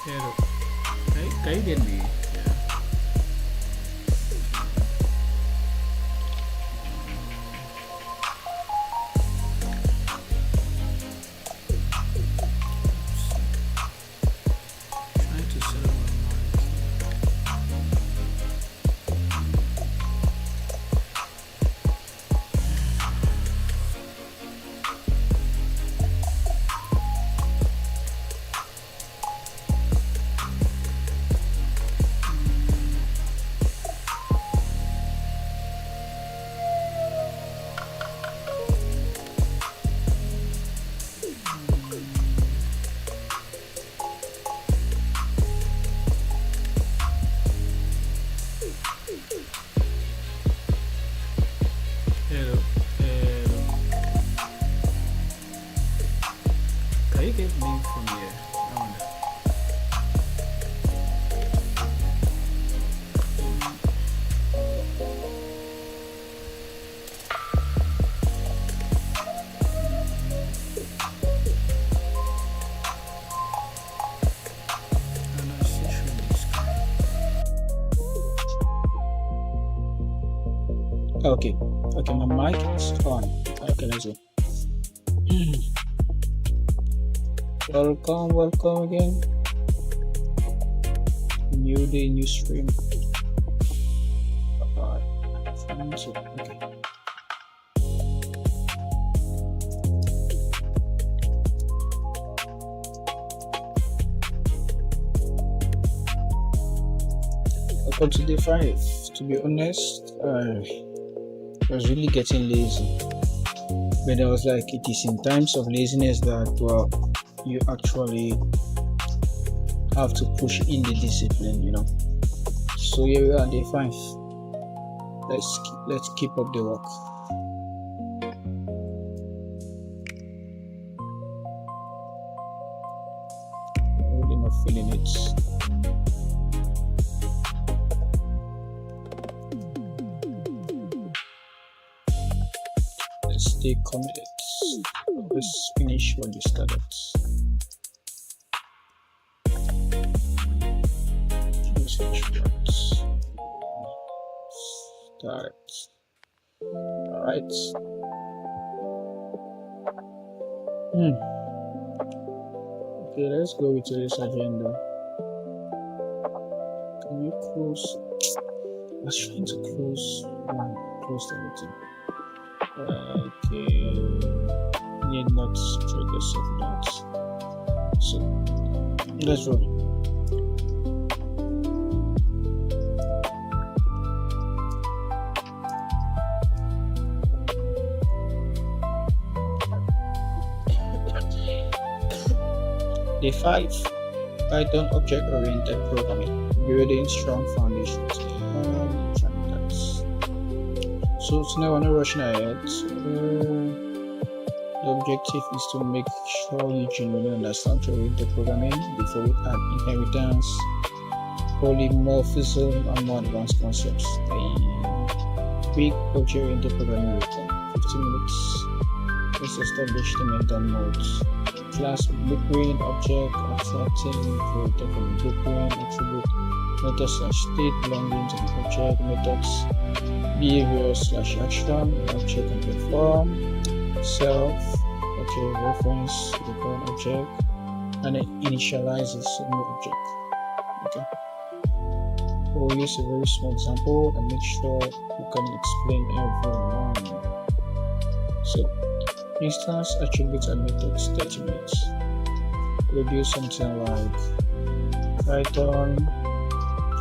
Hello. Can you get me? Yeah. Trying to set up my mic. Hello. Hello. Can you get me from here? I wonder. Pronunciation is okay. Okay, my mic is on. Okay, let's go. Welcome again. New day, new stream. Alright. Okay. Welcome to day 5. To be honest, I was really getting lazy. But I was like, it is in times of laziness that, well, you actually have to push in the discipline, you know. So here we are, day 5. Let's keep up the work. I'm really not feeling it. Let's stay committed. Always finish what you started. Always finish what start. Alright. Okay, let's go with today's agenda. Can you close? I was trying to close everything. Okay, need not trigger of that. So let's roll. Day 5, Python object-oriented programming, building strong foundations. So now we're not rushing ahead. The objective is to make sure you genuinely understand object-oriented programming before we add inheritance, polymorphism, and more advanced concepts. A quick object-oriented programming will 15 minutes. Let's establish the mental modes. Class blueprint, object, abstracting, created from blueprint, attribute, method slash state belonging to the object, methods, behavior slash action, object and perform, self, okay, reference to the current object, and it initializes a new object. Okay. We'll use a very small example and make sure we can explain everyone. So, instance attributes and methods 30 minutes. We'll do something like Python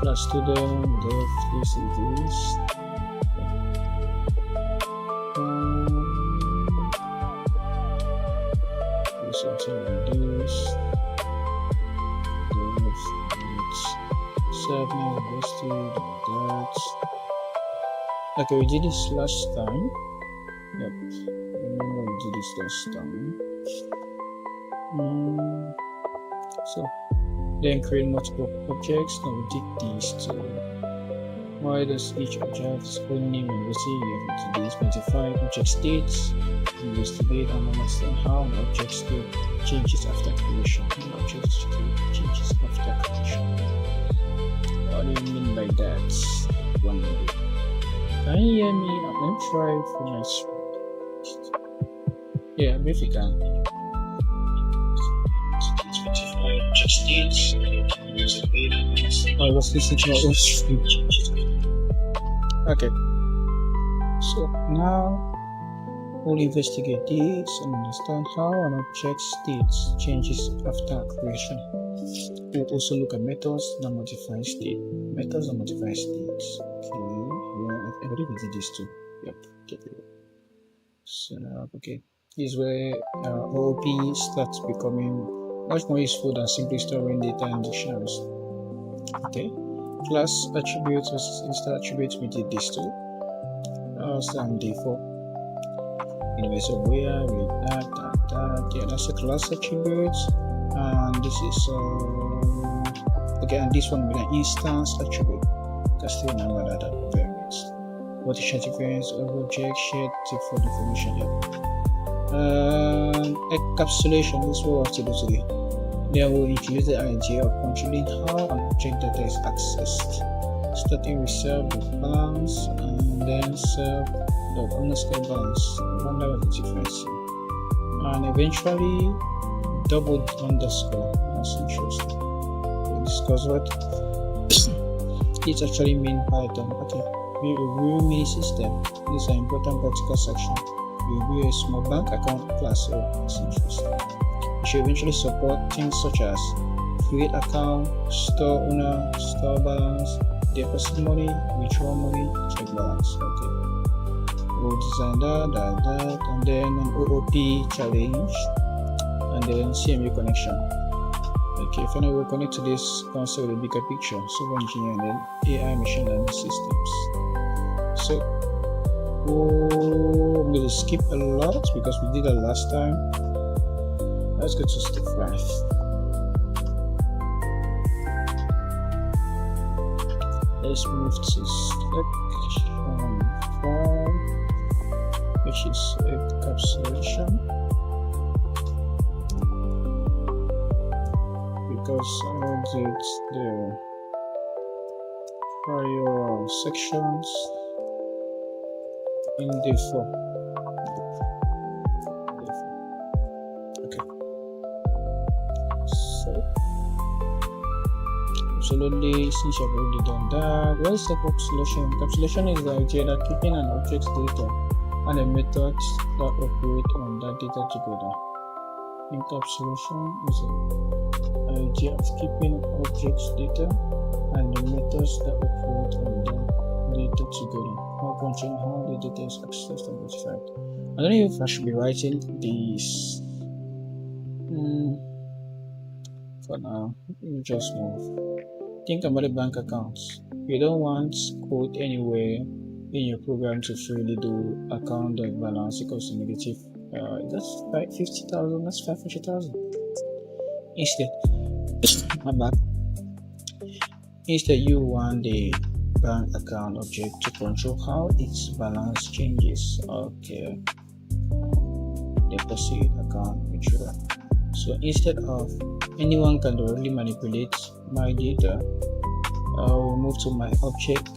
class student dev this. Do something like this. Dev invested that. Okay, we did this last time. Yep. Remember we did this last time. So then create multiple objects. Now we did these two. Why does each object's own name and receive to specify object states, investigate and understand how an object state changes after creation. An object state changes after creation. What do you mean by that? One minute. Can you hear me? Let me try for my screen. Yeah, if you can. Object states, I was listening to my own screen. Okay, so now we'll investigate this and understand how an object state changes after creation. We'll also look at methods that modify state. Methods that modify states. Okay, I believe we did this too. Yep, get it. So, okay, this is where OOP starts becoming much more useful than simply storing data in dictionaries. Okay. Class attributes versus instance attributes, we did this too. Some default universal where with that. Yeah, that's a class attributes, and this is okay, and this one with an instance attribute. Can still remember that variance. What is difference of object shared for information? Encapsulation is what we have to do today. There will introduce the idea of controlling how an object data is accessed, starting with self.balance and then self.underscore balance. I wonder what the difference is. And eventually double underscore. That's interesting. We'll discuss what it actually means Python. Okay, we review mini system. This is an important practical section. We review a small bank account class. So it's interesting. It should eventually support things such as create account, store owner, store balance, deposit money, withdraw money, check balance. Okay. We'll design that, and then an OOP challenge, and then CMU connection. Okay, finally we'll connect to this concept with a bigger picture, software engineering, and then AI machine learning systems. So I'm going to skip a lot because we did that last time. Let's go to step 5. Let's move to section 4, which is encapsulation. Because I did the prior sections in D4. Absolutely, since you've already done that, what is encapsulation? Encapsulation is the idea that keeping an object's data and the methods that operate on that data together. Encapsulation is the idea of keeping object's data and the methods that operate on the data together. How controlling how the data is accessed and modified. I don't know if I should be writing this. For now, let me just move. Think about the bank accounts. You don't want code anywhere in your program to freely do account balance equals to negative. That's 50,000. That's 500,000. Instead, I'm back. Instead, you want the bank account object to control how its balance changes. Okay. Deposit account withdraw. So instead of anyone can directly manipulate my data, I will move to my object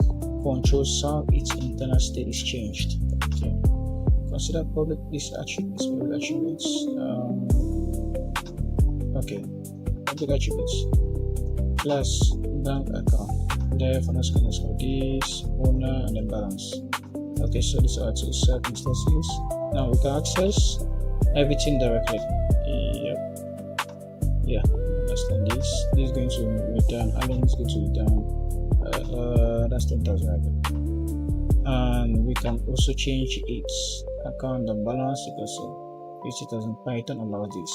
controls how its internal state is changed. Okay. Consider public list attributes. Public attributes. Okay. Public attributes. Plus bank account. Def underscore this owner and the balance. Okay, so these are two set instances. Now we can access everything directly. Yeah, understand this. This is going to return. Alan is going to return. That's 10,000 right. And we can also change its account and balance because 50,000 Python allows this.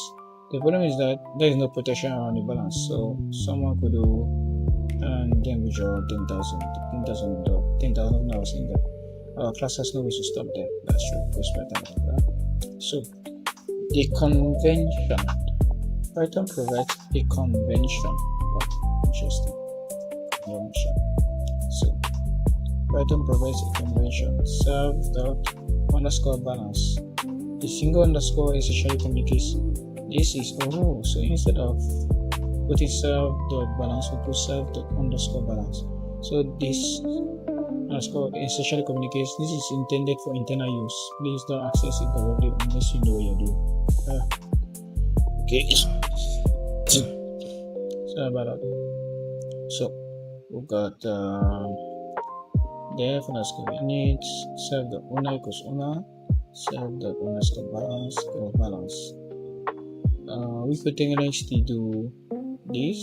The problem is that there is no protection around the balance, so someone could do and then withdraw 10,000 dollars in there. Our class has no way to stop that. That's true. So the convention. Python provides a convention. Interesting. Convention. So Python provides a convention self dot underscore balance. The single underscore essentially communicates this is so instead of putting self dot balance, we put self dot underscore balance. So this underscore essentially communicates this is intended for internal use. Please don't access it directly unless you know what you're doing. Okay. Sorry about that. So we've got def underscore init self dot owner equals owner self dot underscore balance equals balance. We could technically do this.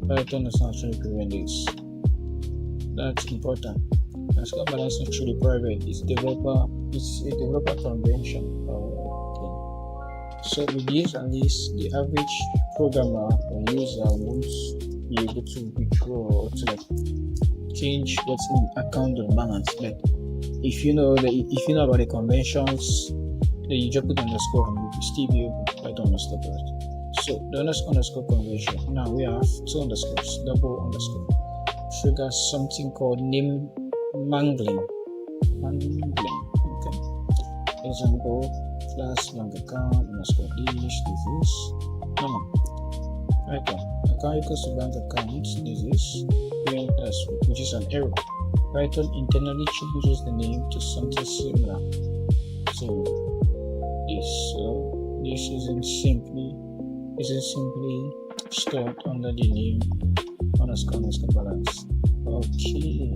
Python does not actually prevent this. That's important. Underscore balance is actually private. It's a developer convention. Okay. So with this at least the average programmer or user won't be able to withdraw or to change what's in the account of balance. But if you know about the conventions, then you just put underscore and you'll still be able to write underscore that. So the underscore convention. Now we have two underscores, double underscore. Triggers something called name mangling. Okay. Example, class bank account underscore this is right now. Account equals to bank account. This is which is an error. Python internally changes the name to something similar. So this isn't simply stored under the name underscore balance. Okay.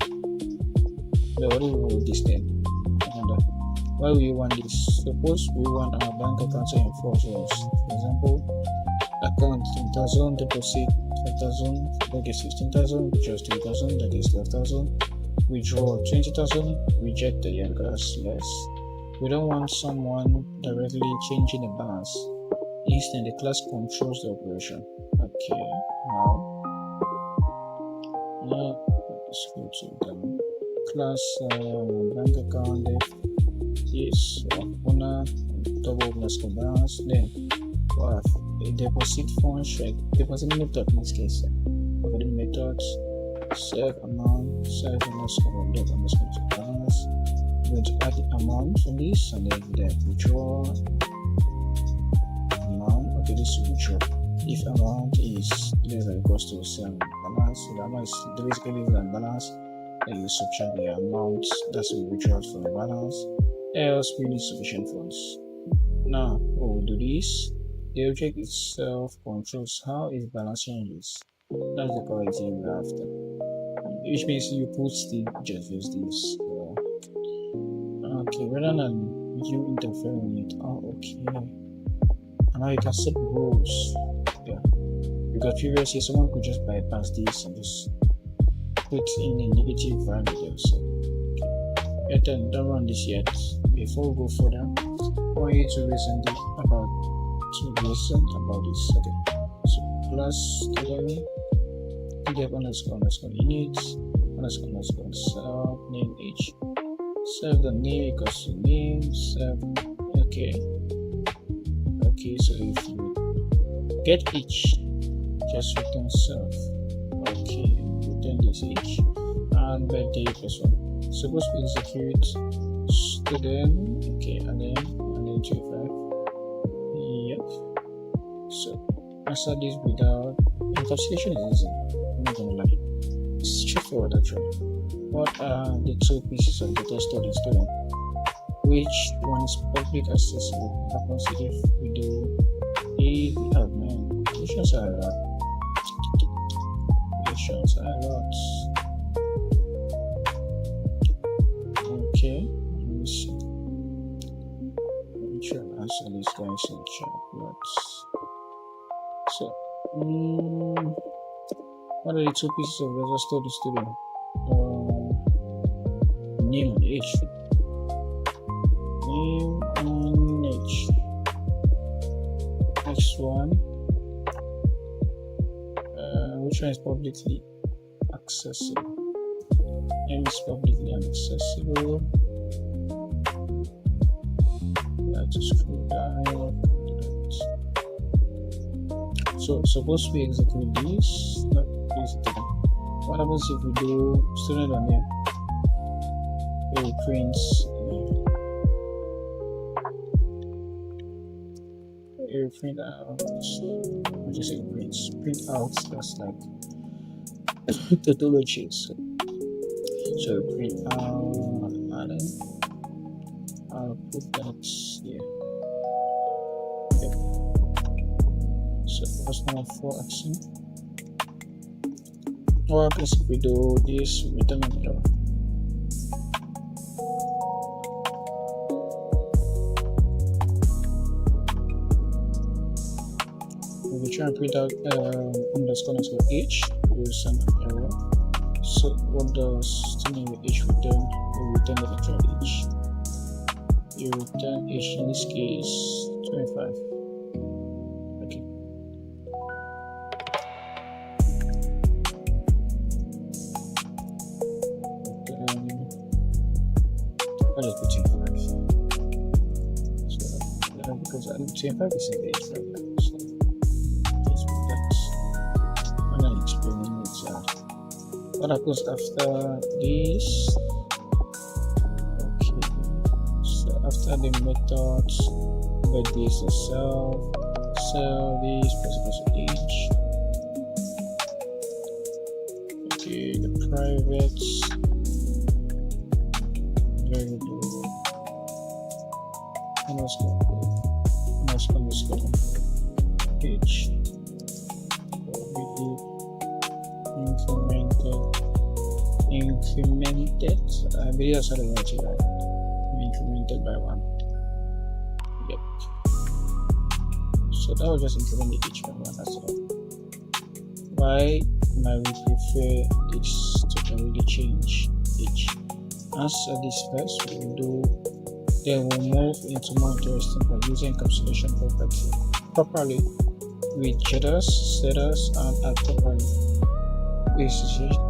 But what do we want this then? Why we want this? Suppose we want our bank account to enforce us. For example, account 10,000, deposit 5,000, that is 15,000, withdraw 3,000, that is 12,000, withdraw 20,000, reject the because less. We don't want someone directly changing the balance. Instead, the class controls the operation. Okay, now let's go to the class bank account. Yes, owner double underscore balance. Then we have a deposit function, deposit method in this case. For the methods, save amount, save underscore dot underscore balance. We're going to add the amount from this, and then the withdraw amount. Okay, this will withdraw. If amount is less than equals to balance, so the amount is basically less than balance, then you subtract the amount that's withdrawn from the balance. Else we need sufficient funds. Now we'll do this. The object itself controls how it's balancing this. That's the quality we're after. Which means you put the just use this. Okay, rather than you interfering with it. Oh, okay. And now you can set rules. Yeah. Because previously someone could just bypass this and just put in a negative value there. So okay. Don't run this yet. Before we go further, I want you to listen about this. Okay. So class today def underscore init underscore self name h. Self the name equals to name self. Okay. So if you get each, just return self. Okay. Return this each and birthday plus 1. Suppose we execute student. Okay, and then 25. Yep. So answer this without encapsulation is easy. I'm not gonna lie. It's straightforward actually. What are the two pieces of data stored in student? Which one is public accessible? Happens if we do man. Questions are a lot. Okay, let me see. Let me try to answer these guys in chat. So, what are the two pieces of data stored in student? Name and age. Name and age. Next one. Which one is publicly accessible? Name is publicly inaccessible. To scroll down. So suppose we execute this. What happens if we do student or name? will print out, what do you say, print out, that's like tautology. So print out, and then I'll put that here. Okay. So that's now for action. What happens if we do this return an error? If we try and print out underscore h, we will send an error. So what does string h return? We return the literal h. You return h, in this case 25. Okay. I'll put 25. So because 25 is in the h right now. So let's put that. And I'm explaining it. What happens after this? Okay, so after the methods, but this is self this plus h. Okay, the private variable underscore h. Incremented, I believe that's how to write it, right? Incremented by 1. Yep. So that will just increment the h by 1, that's all. Why might we prefer this to already change h? Answer this first, then we'll move into more interesting by using encapsulation properly with jitters, setters, and add properly. Is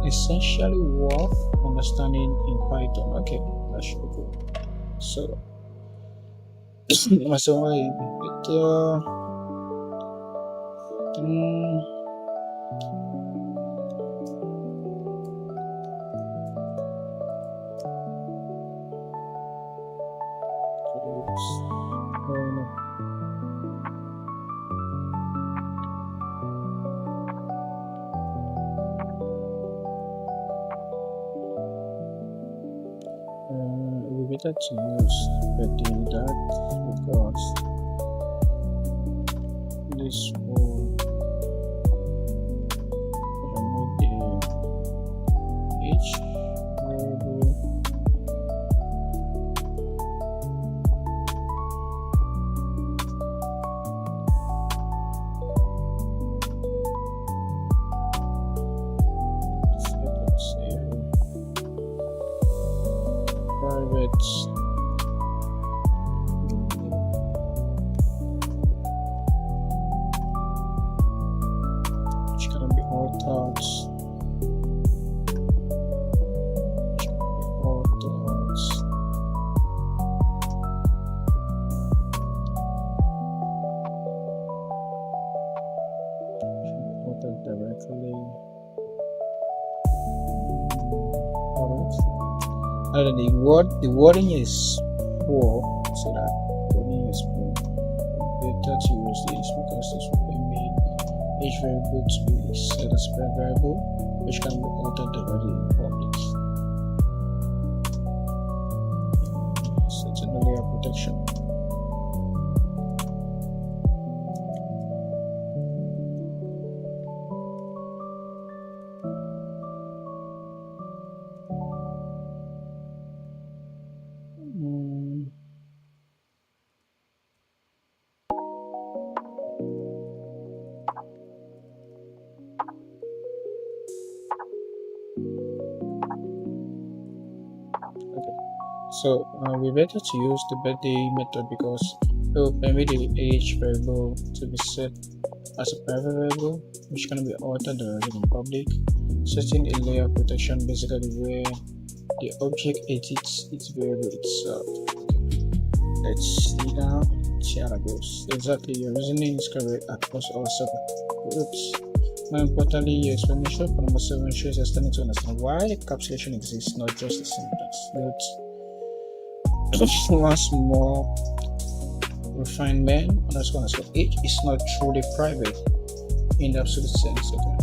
essentially worth understanding in Python. Okay, that should be cool. So, better to use betting that because this will remove the h variable. Private which can be altered, directly. And the wording is poor, so that wording is poor. Better to use this because this will permit each variable to be set as a variable, which can be altered directly in public. So it's a layer protection. So we better to use the birthday method because it will permit the age variable to be set as a private variable, which can be altered directly in public, setting a layer of protection basically where the object edits its variable itself. Okay. Let's see now. See how that goes. Exactly, your reasoning is correct across all 7 groups. More importantly, your explanation for number 7 shows you're starting to understand why encapsulation exists, not just a syntax. Once more refinement underscore H is not truly private in the absolute sense. Okay.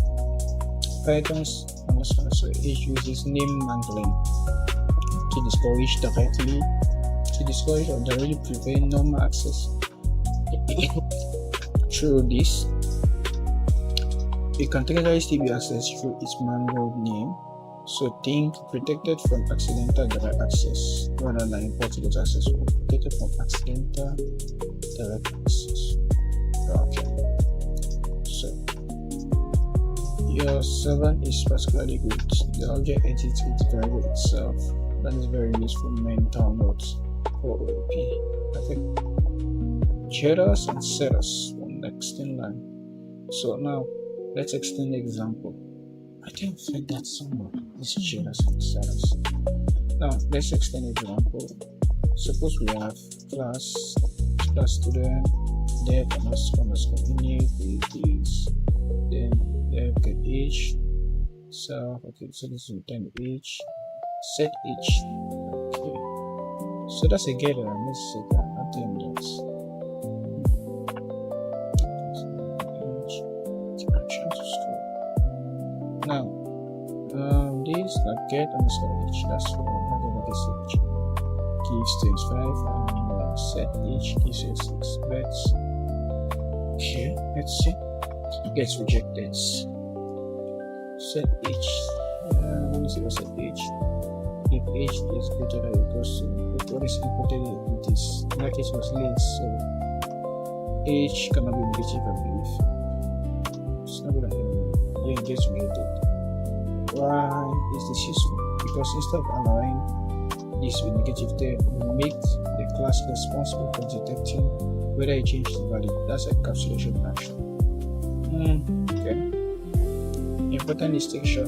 Python's underscore H uses name mangling to discourage or directly prevent normal access. Through this, it can technically still be accessed through its mangled name. So think protected from accidental direct access rather than imported access, or protected from accidental direct access. Okay. So your servant is particularly good. The object entity driver itself. That is very useful mental notes for OOP. Okay. Headers and setters on next in line. So now let's extend the example. I think I've read that somewhere. This is headers and setters. Now let's extend the example. Suppose we have class student, def underscore init is then def get age. So okay, so this is return age, set age. Okay, so that's a getter. Let's see that. I think that's now this not get underscore age, that's for age gives 25 and set age gives you 6. Let's see, gets rejected. Set age, let me see what set age. If age is greater than or equals to what is imported, it is in that case was less, so age cannot be negative, I believe. It's not gonna be, yeah, it gets rejected. Why is this useful? Because instead of allowing this with negative there, we make the class responsible for detecting whether it changed the value. That's encapsulation action. Okay. Important distinction.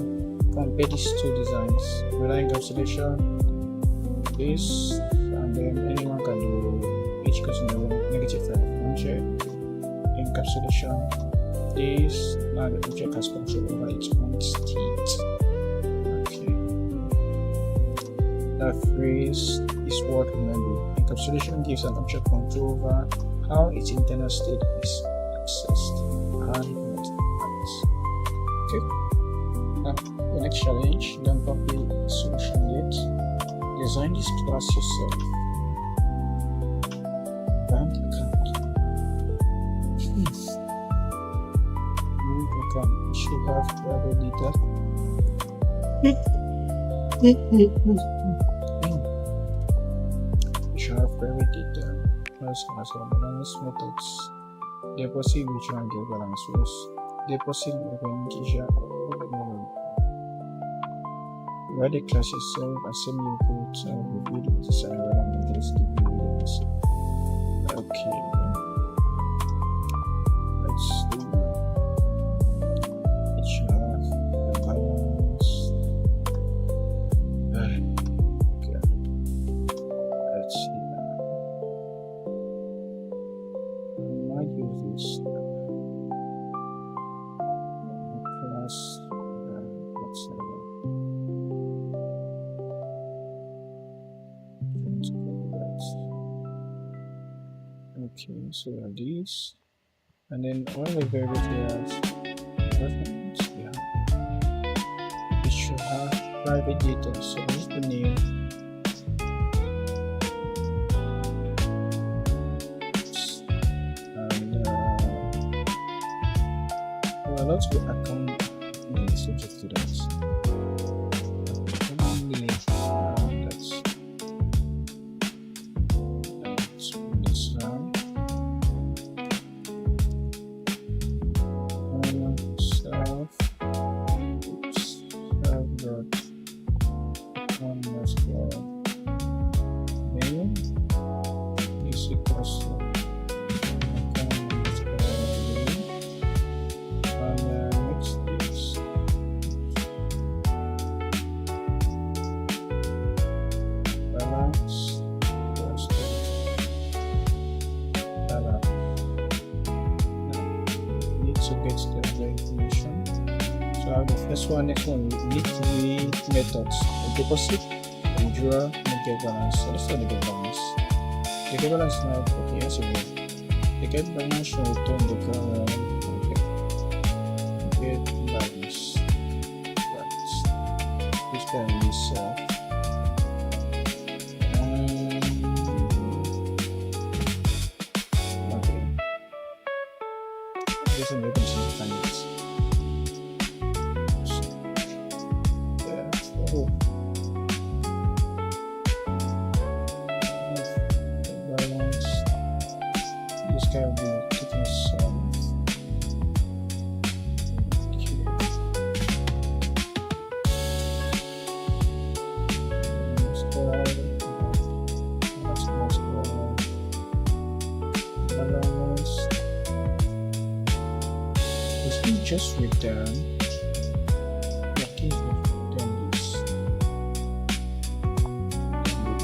Compare these two designs. Whether encapsulation is, and then anyone can do each consumer negative 5. Encapsulation is now the object has control over its own state. That phrase is worth remembering. Encapsulation gives an object control over how its internal state is accessed and not accessed. Okay. Now, the next challenge, don't copy the solution yet. Design this class yourself. Bank account. Bank account should have private data. Private data, balance methods, deposit which one get balance was deposit organization where the class itself as CMU-Africa review design and just give you. Okay, let's do the balance. Okay, let's see. Okay, so we have these, and then all the variables we have, it should have private data. So this is the name, and well, let's go account is subject to that. Next one, we need three methods: deposit, withdraw, and get balance. So let's start the get balance. The get balance now, okay, that's a good. The get balance should return the current. Okay. Get balance. This can be okay. This is making some finance. Balance. This can be taking some. Just return what is return this.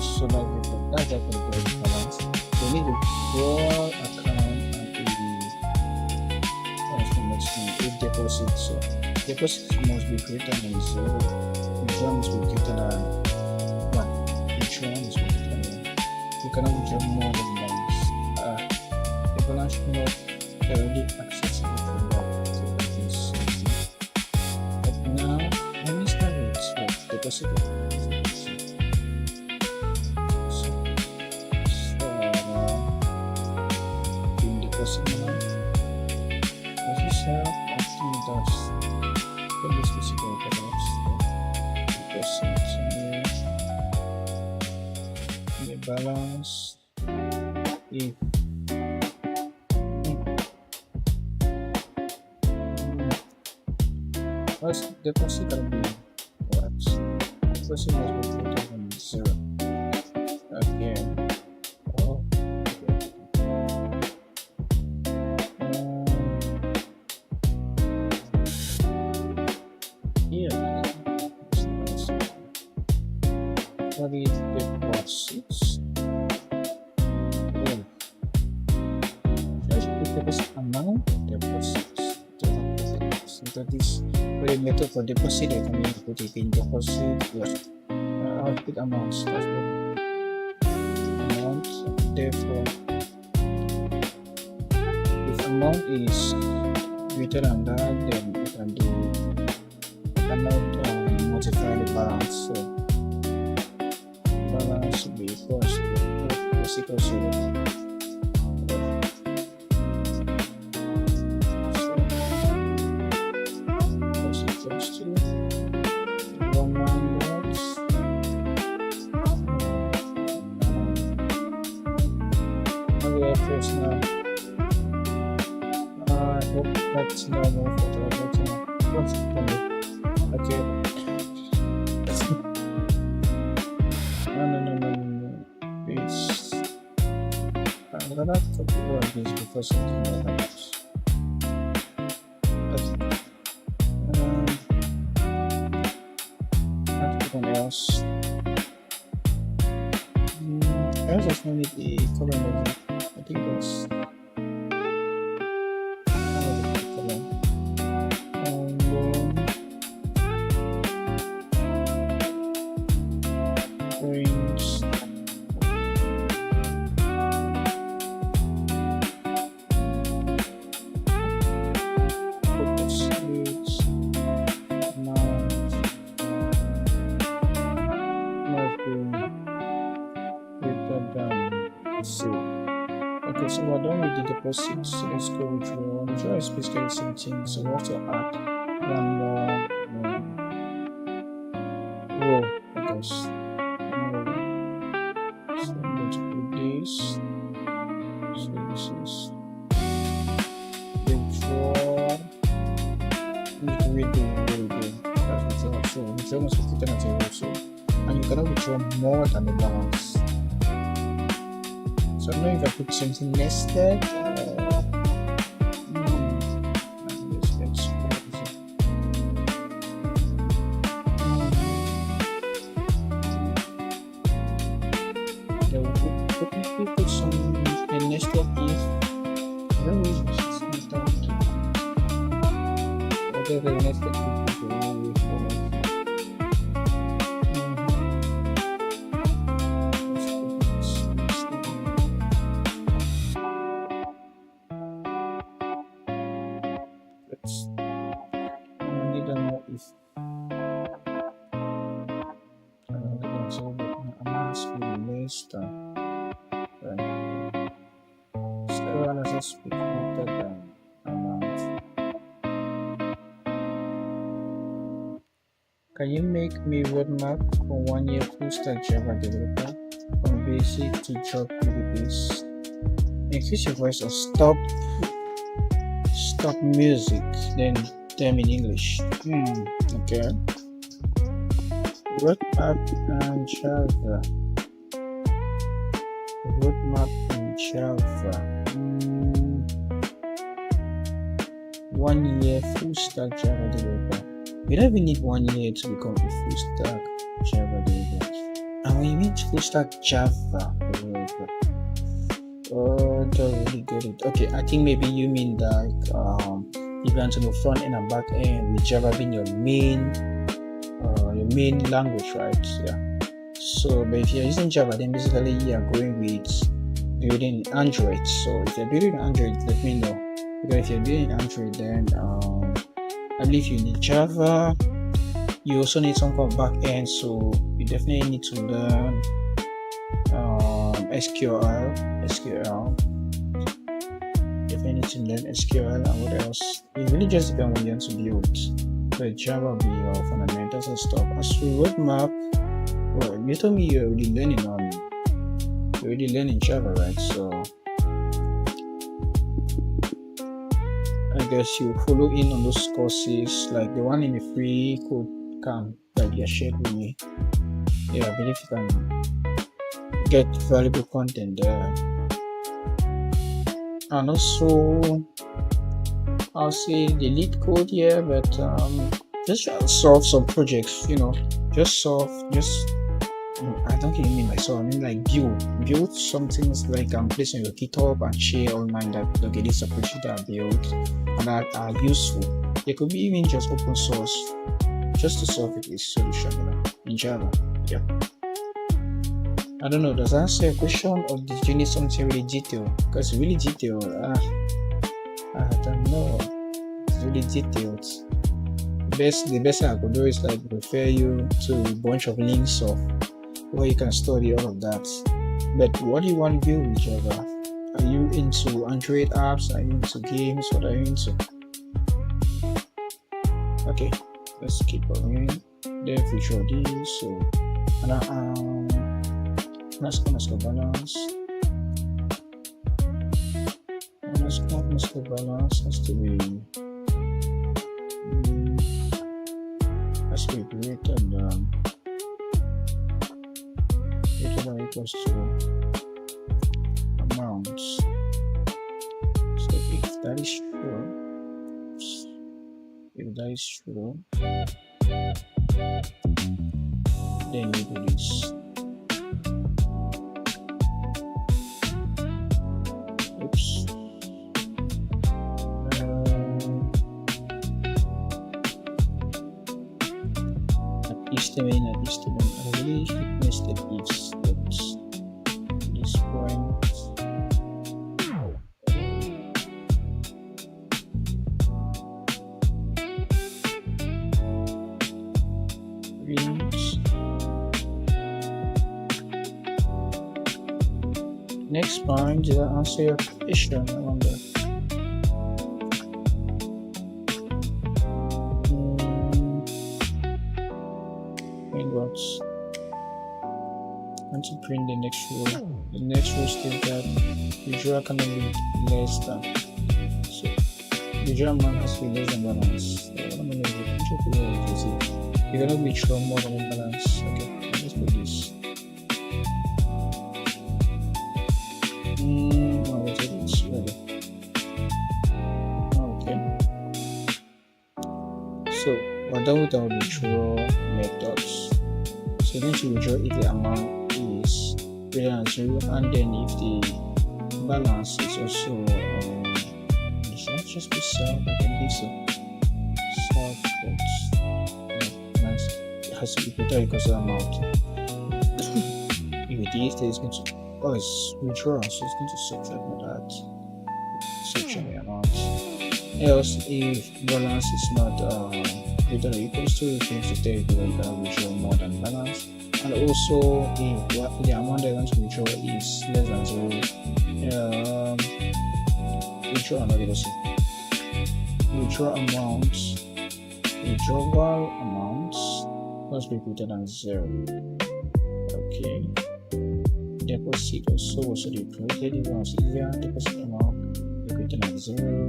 So now that's the balance. We need to draw account and a deposit. So deposit must be greater than 0. Withdrawal must be greater than 1. Withdrawal must be greater than 1. You cannot withdraw more than balance. The balance should not already accessible for that. Possible. In the possible, as you said, often does the specific products, the balance if first deposit can be person must be greater than 0. Okay. Oh. Here. What is deposits? Oh. Just put the amount of deposits. So that is very method for deposit. I can put it in deposit plus output amounts. That's the amount. Therefore, if amount is greater than that, then we can do cannot multiply the balance. So balance should be equal to first now. I hope that's normal for the bottom. What's it? Okay. No. It's I'm gonna talk about this before something like that. Everything else. I just wanted the color over. I think that's range focus age amount must be greater than 0. Okay, so we're done with the deposit. So let's go with withdraw. Withdraw is basically the same thing. So we have to add one more row, I guess. So I'm going to put this. So this is withdraw. That's withdraw. So withdraw must be greater than 0. So, and you cannot withdraw more than the balance. So I don't know if I put something nested. Put some nested if very whatever nested if if amounts will less than several analysis with greater than amount. Can you make me roadmap for 1 year full stack Java developer from basic to job database? Increase your voice or stop music, then tell me in English. Okay. Roadmap and Java. Roadmap in Java. 1 year full stack Java developer. You don't even need 1 year to become a full stack Java developer. And when you mean full stack Java developer, don't really get it. Okay, I think maybe you mean that you want to know front end and back end with Java being your main language, right? Yeah. So, but if you're using Java, then basically you are going with building Android. So if you're building Android, let me know. Because if you're building Android, then I believe you need Java. You also need some kind of back end, so you definitely need to learn SQL. Definitely need to learn SQL, and what else? It really just depends on what you want to build. But Java will be your fundamentals and stuff. As for roadmap, well, you told me you're already learning Java, right? So I guess you follow in on those courses, like the one in the free code camp that you shared with me. Yeah, I believe you can get valuable content there. And also, I'll say the lead code here, but just try to solve some projects. I don't really mean like solve. I mean like build some things like place on your GitHub and share online that okay, this is a project that I built and that are useful. It could be even just open source, just to solve a solution, in Java. Yeah. I don't know. Does that answer your question, or did you need something really detailed? Because really detailed, I don't know. It's really detailed. The best I could do is like refer you to a bunch of links of where you can study all of that. But what do you want to build with Java? Are you into Android apps? Are you into games? What are you into? Okay, let's keep going. Then feature this. So, let's go balance. Let's go balance has to be greater than equals to amounts. So if that is true, then you do this. Oops. I really missed the ifs, but this point reads. Next point, did I answer your question? I wonder. And to print the next row. The next row states that usual cannot be less than. So usual amount has to be less than balance. You cannot be sure more than balance. Okay, let's put this. Okay. So we're done with our withdraw methods. So then to withdraw if the amount is greater than 0, and then if the balance is also does that just be self? I can think so. Self, but nice. It has to be greater because of the amount. If it is, then it's going to it's withdraw, so it's going to subtract that section the amount. Else, if balance is not greater than or equals to, it means to tell the developer withdraw more than balance. And also the amount they want to withdraw is less than 0. Withdrawal amounts must be greater than 0. Okay. Deposit also the created one was easier. Deposit amount greater than 0.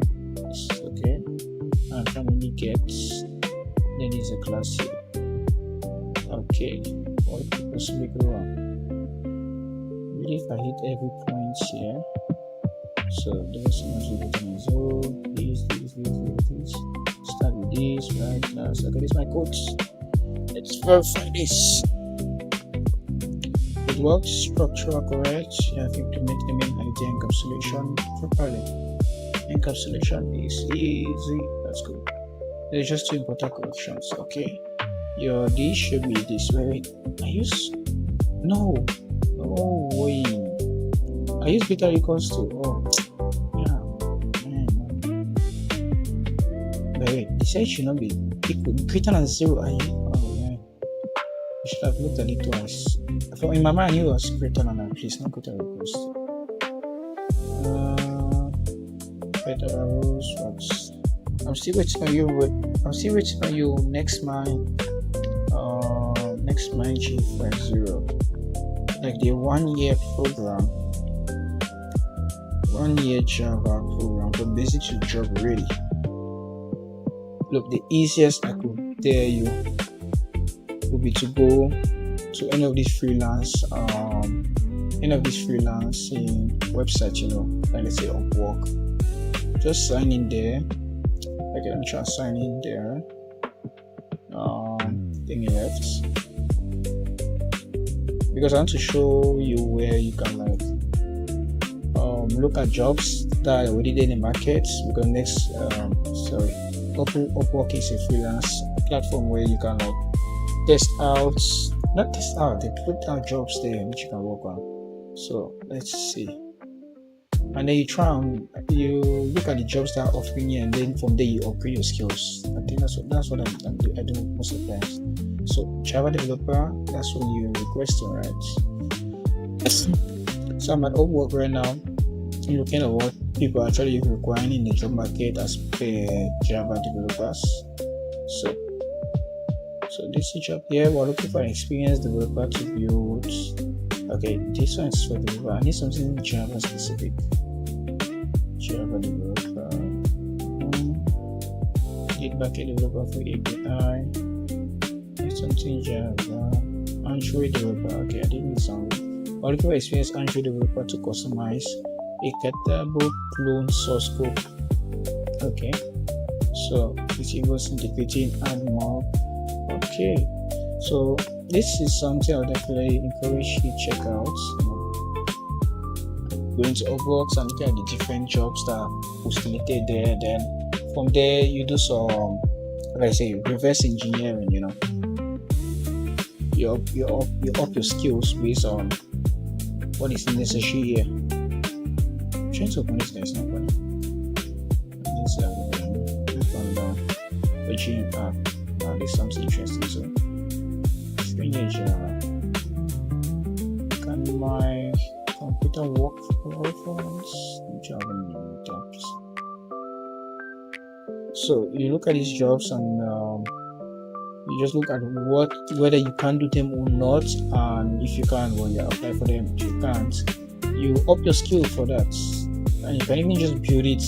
Okay. And finally gets, then is a class here. Okay. What could possibly go wrong? Really, if I hit every point here, so there's so much greater than 0. This. Start with this, right? Class. Okay, this is my codes. Let's verify this. It works. Structure correct. You have to implement the main idea encapsulation properly. Encapsulation is easy. That's good. There's just 2 important corrections. Okay. Your D should be this way. I use no way. I use beta equals to wait, this side should not be equal greater than 0. I should have looked at it twice. In my mind, I knew it was greater than at least, not greater than equals to. Better arrows. What's? I'm still waiting on you. Next mine G50, like the 1-year program, 1-year Java program from basic to job ready. Look, the easiest I could tell you would be to go to any of these freelancing websites, like let's say Upwork. Just sign in there. Okay, let me try sign in there. Thing left, because I want to show you where you can look at jobs that are already there in the market. Because Upwork is a freelance platform where you can they put out jobs there which you can work on. So let's see, and then you look at the jobs that are offering you, and then from there you upgrade your skills. I think that's what I do most of the times. So Java developer, that's what you're requesting, right? So I'm at Upwork right now, looking at what people are actually requiring in the job market as per Java developers. So this job here, we're looking for an experienced developer to build. Okay, this one is for developer. I need something Java specific. Java developer. Get backend developer for API. Need something Java. Android developer. Okay, I didn't need some. We're looking for experienced Android developer to customize a catable clone source code. Okay, so it involves integrating and more. Okay, so this is something I would definitely encourage you to check out. Going to Upwork and looking at the different jobs that are postulated there. Then from there you do some, like I say, reverse engineering. You up your skills based on what is necessary here. I'm trying to open this guy, it's not funny. Let's find out which app. This is something interesting. So can my computer work for reference? Java jobs. So you look at these jobs and you just look at whether you can do them or not, and if you can, well, you apply for them. If you can't, you up your skill for that, and you can even just build it,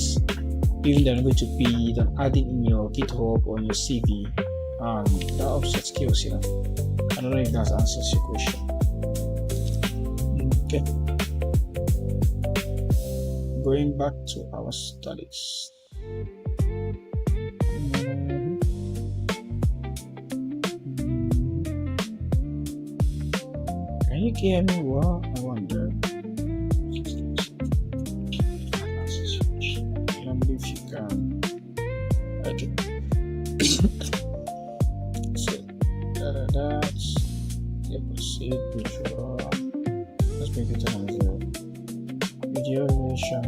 even they're not going to be, then add it in your GitHub or your CV, and that ups your skills. I don't know if that answers your question. Okay, going back to our studies. Can you hear me well? I wonder. If you can. Okay. So that's proceed visual. Let's make it on 0. Video relation.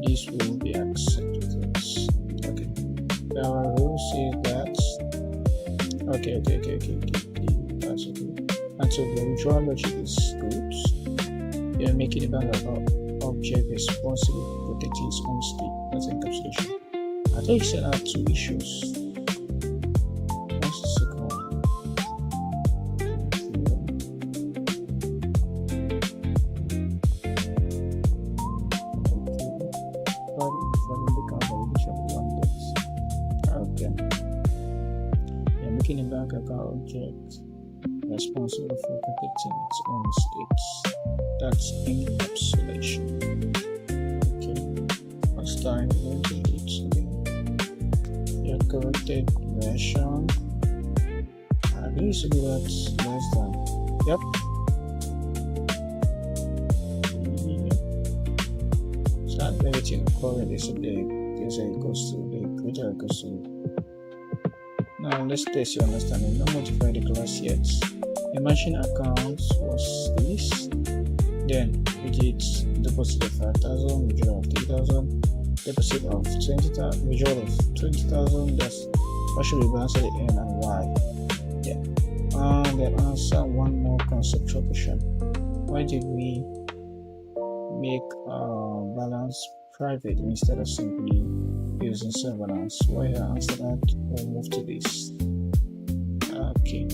This will be accepted. Okay. Our rule says that Okay. That's okay. And so the withdrawal logic is good. You're making a bank account object responsible for protecting its own state. That's encapsulation. I thought you said I had two issues. What's the second one? Okay. You're making a bank account object responsible for protecting its own states. That's encapsulation. Okay. What's time going to do again? Your corrected version. I think it should be that less than. Yep. So everything current is there's a equals to the greater equals to. Now let's test your understanding. Not modify the class yet. Imagine account was this. Then we did deposit of 5,000, withdrawal of 3,000, deposit of 20,000, withdrawal of 20,000. That should be balanced at the N and Y. Yeah. And then answer one more conceptual question. Why did we make balance private instead of simply using self balance? Why I answer that, we'll move to this. Okay.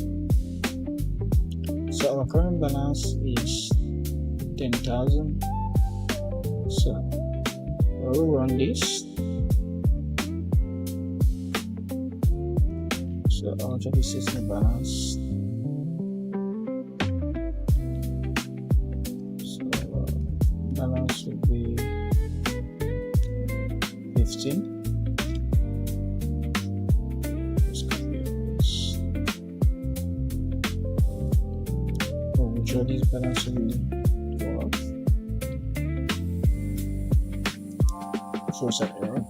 So our current balance is 10,000. So we'll run this. So I'll check the system balance. So balance will be 15. Let's copy this. Oh, which of these balance will be 12. Force that error.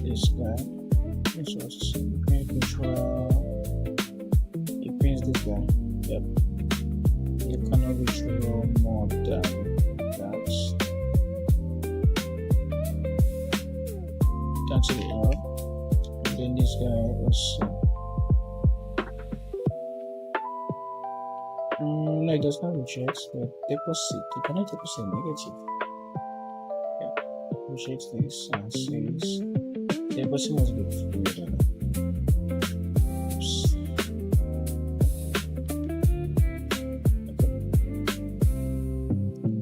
This guy, this was great control. It pins this guy. Yep. You cannot withdraw more than that. Cancel it out. And then this guy also. No, it does not reject, but deposit. You cannot deposit negative. Yeah. Reject this and says deposit must be free. Oops.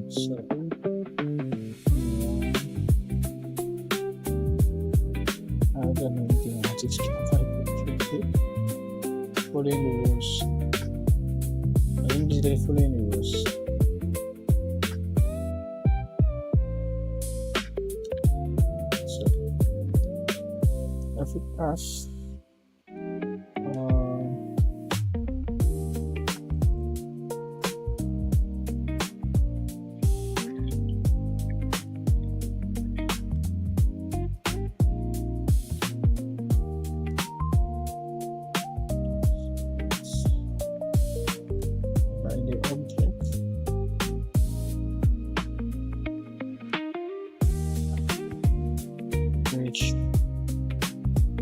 So I don't know anything about it. Following the rules. I think they following the rules. So if we pass which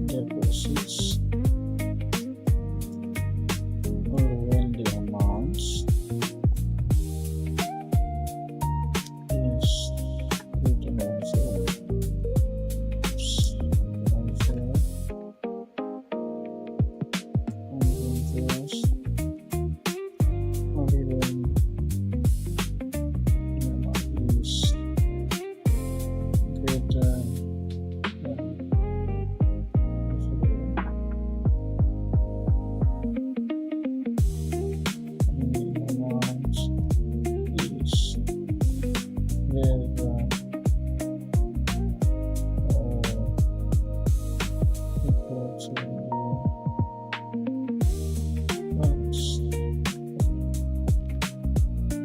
deposits only when the amount is greater than 0. Only when the amount is greater.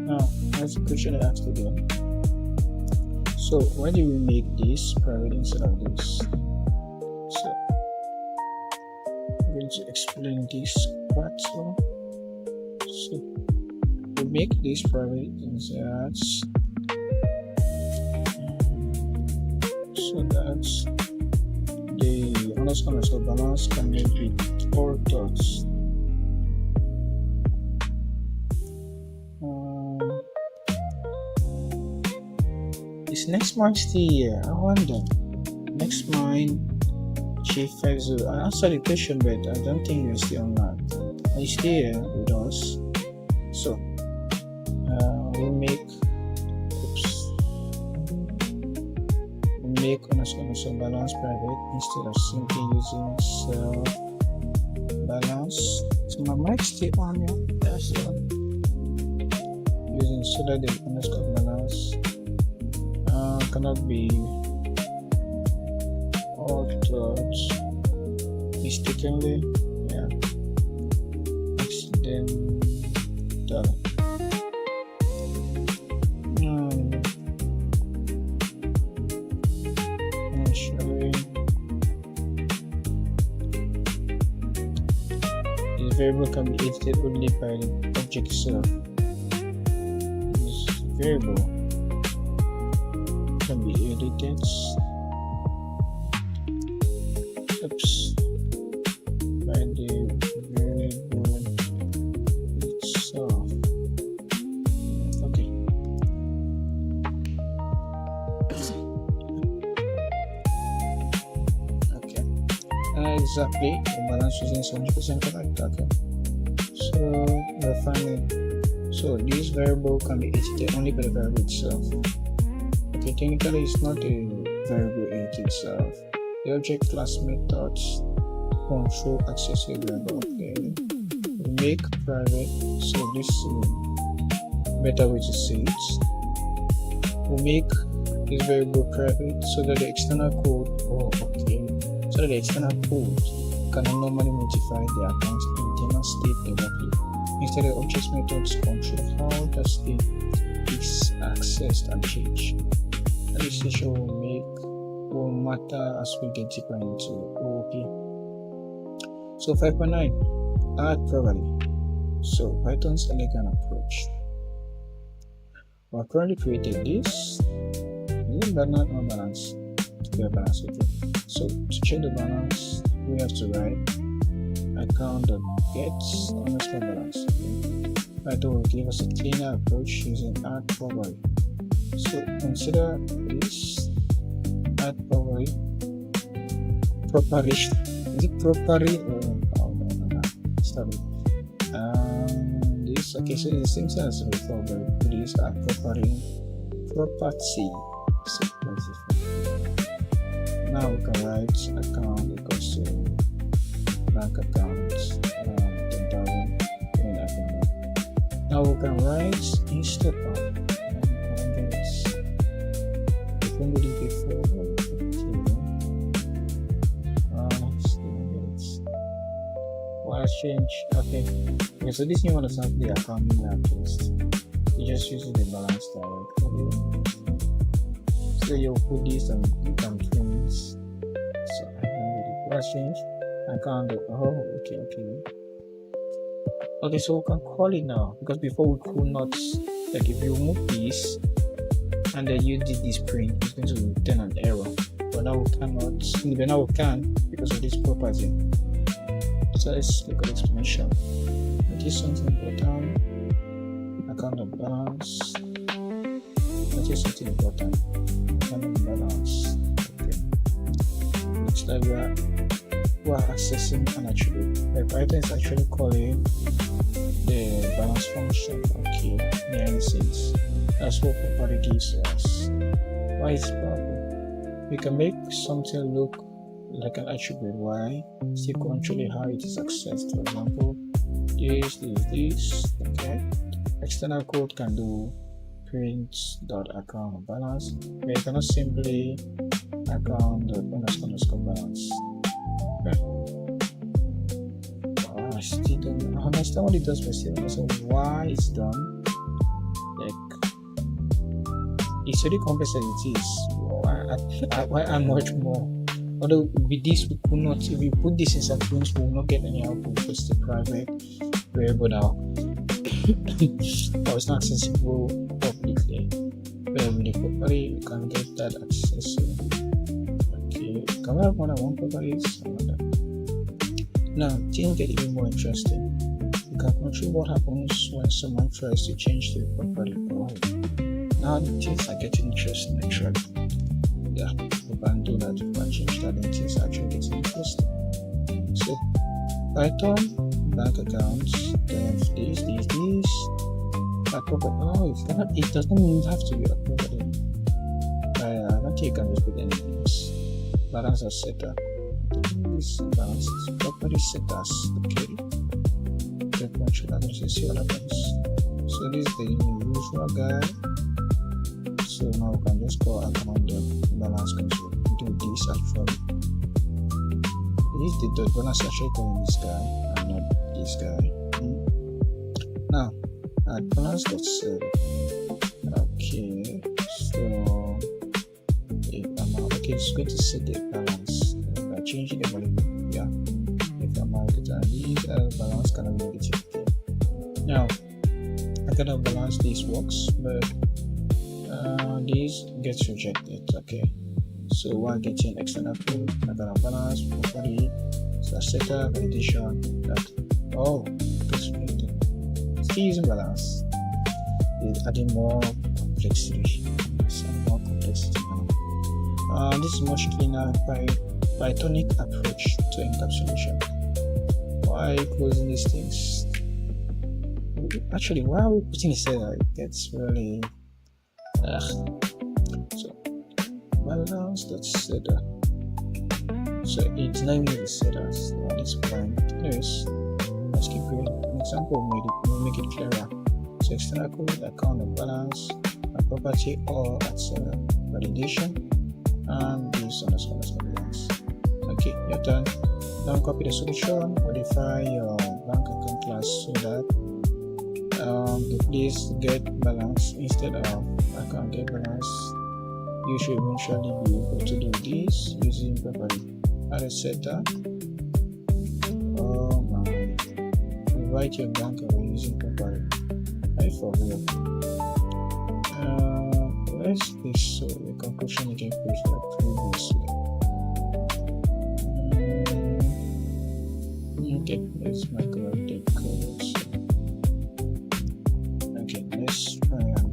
Now, that's the question I asked again. So why do we make this private instead of this? So I'm going to explain this part. So we make this private instead so that the underscore balance can make with all dots. Is next mine still here? I wonder. Next mine J50. I answered the question, but I don't think you're still online. Are you still here with us? So we make underscore balance private instead of simply using self balance. So my mic still on here. That's on. Using so that the underscore balance cannot be altered mistakenly. Yeah. Accidental. Variable can be edited only by the object itself. This variable can be edited by the variable itself. Okay. Exactly, the balance using 70% correct. Okay, so we're finding so this variable can be edited only by the variable itself. Okay, technically it's not a variable edit itself. The object class methods control access a variable. Okay, we make private, so this is a better way to say it. We make this variable private so that the external code so that the external code cannot normally modify the account's internal state directly. Instead, the object methods control how the state is accessed and changed. And this issue will matter as we get deeper into OOP. So 5.9, add properly. So Python's elegant approach. We have currently created this. Is it balance or balance? To be a balance, okay. So to check the balance, we have to write account.gets underscore balance. Python will give us a cleaner approach using add properly. So consider this add properly. Is it properly or no. Stop it. This okay, so it's the same thing as before, but this add property. Now we can write account equals to bank account 10,000 in account. Now we can write instead of change. Okay, so this new one does not the account name at least. You just use the balance directly. So you put this and you can twins. So I can do the plus change. Account. Okay, so we can call it now because before we could not, like if you remove this and then you did this print, it's going to return an error. But now we cannot. But now we can because of this property. So let's look at explanation. It is something important. Account of balance. That is something important. Account of balance. Okay. Looks like we are accessing an attribute. Like Python is actually calling the balance function. Okay. Behind the scenes. That's what property gives us. Why is it powerful? We can make something look like an attribute. Why? Still controlling how it is accessed. For example, this. Okay. External code can do print.account balance, but you cannot simply account balance. Okay. I still don't understand what it does, but still don't understand why it's done. Like it's already complex as it is. Why I'm much more? Although with this, we could not, if we put this in substance, we will not get any output because the private variable now or it's not accessible publicly. Where with the property, you can get that access. Okay, can we have more than one properties? Now, things get even more interesting. You can control what happens when someone tries to change the property. Oh, now the things are getting interesting actually. Yeah, you can do that, you can change that, and things are actually getting interesting. So, Python, bank accounts, then this, a property. Oh, it doesn't mean it have to be a property. I don't think you can just put any names. Balance as setter. This balance is property setters. Okay. Get much that and see what happens. So this is the usual guy. So now we can just go account the balance control. Do this actually. This is the balance actually calling this guy and not this guy. Now add balance dot set. Okay, so okay, it's going to set the balance by changing the value. Yeah, if I'm market and this balance cannot be negative. Okay. Now I cannot balance this works, but this gets rejected. Okay, so while getting external code, I cannot balance property, so setter validation that gets rejected. Still using balance. It's adding more complexity. More complexity now. This is much cleaner by Pythonic approach to encapsulation. Why closing these things? Actually, why are we putting a setter? It gets really so balance that's setter. So it's not even the setters at this point. Anyways, let's keep going. An example will make it clearer. So external code, account of balance, a property or at validation, and this underscore balance. Okay, your turn. Now copy the solution, modify your bank account class so that this get balance instead of account get balance. You should eventually be able to do this using property. Add a setter. Oh my! Write your bank account using property. I forgot. Let's fix so the conclusion you can fix that previously. Okay, let's make the code. Okay, let's try and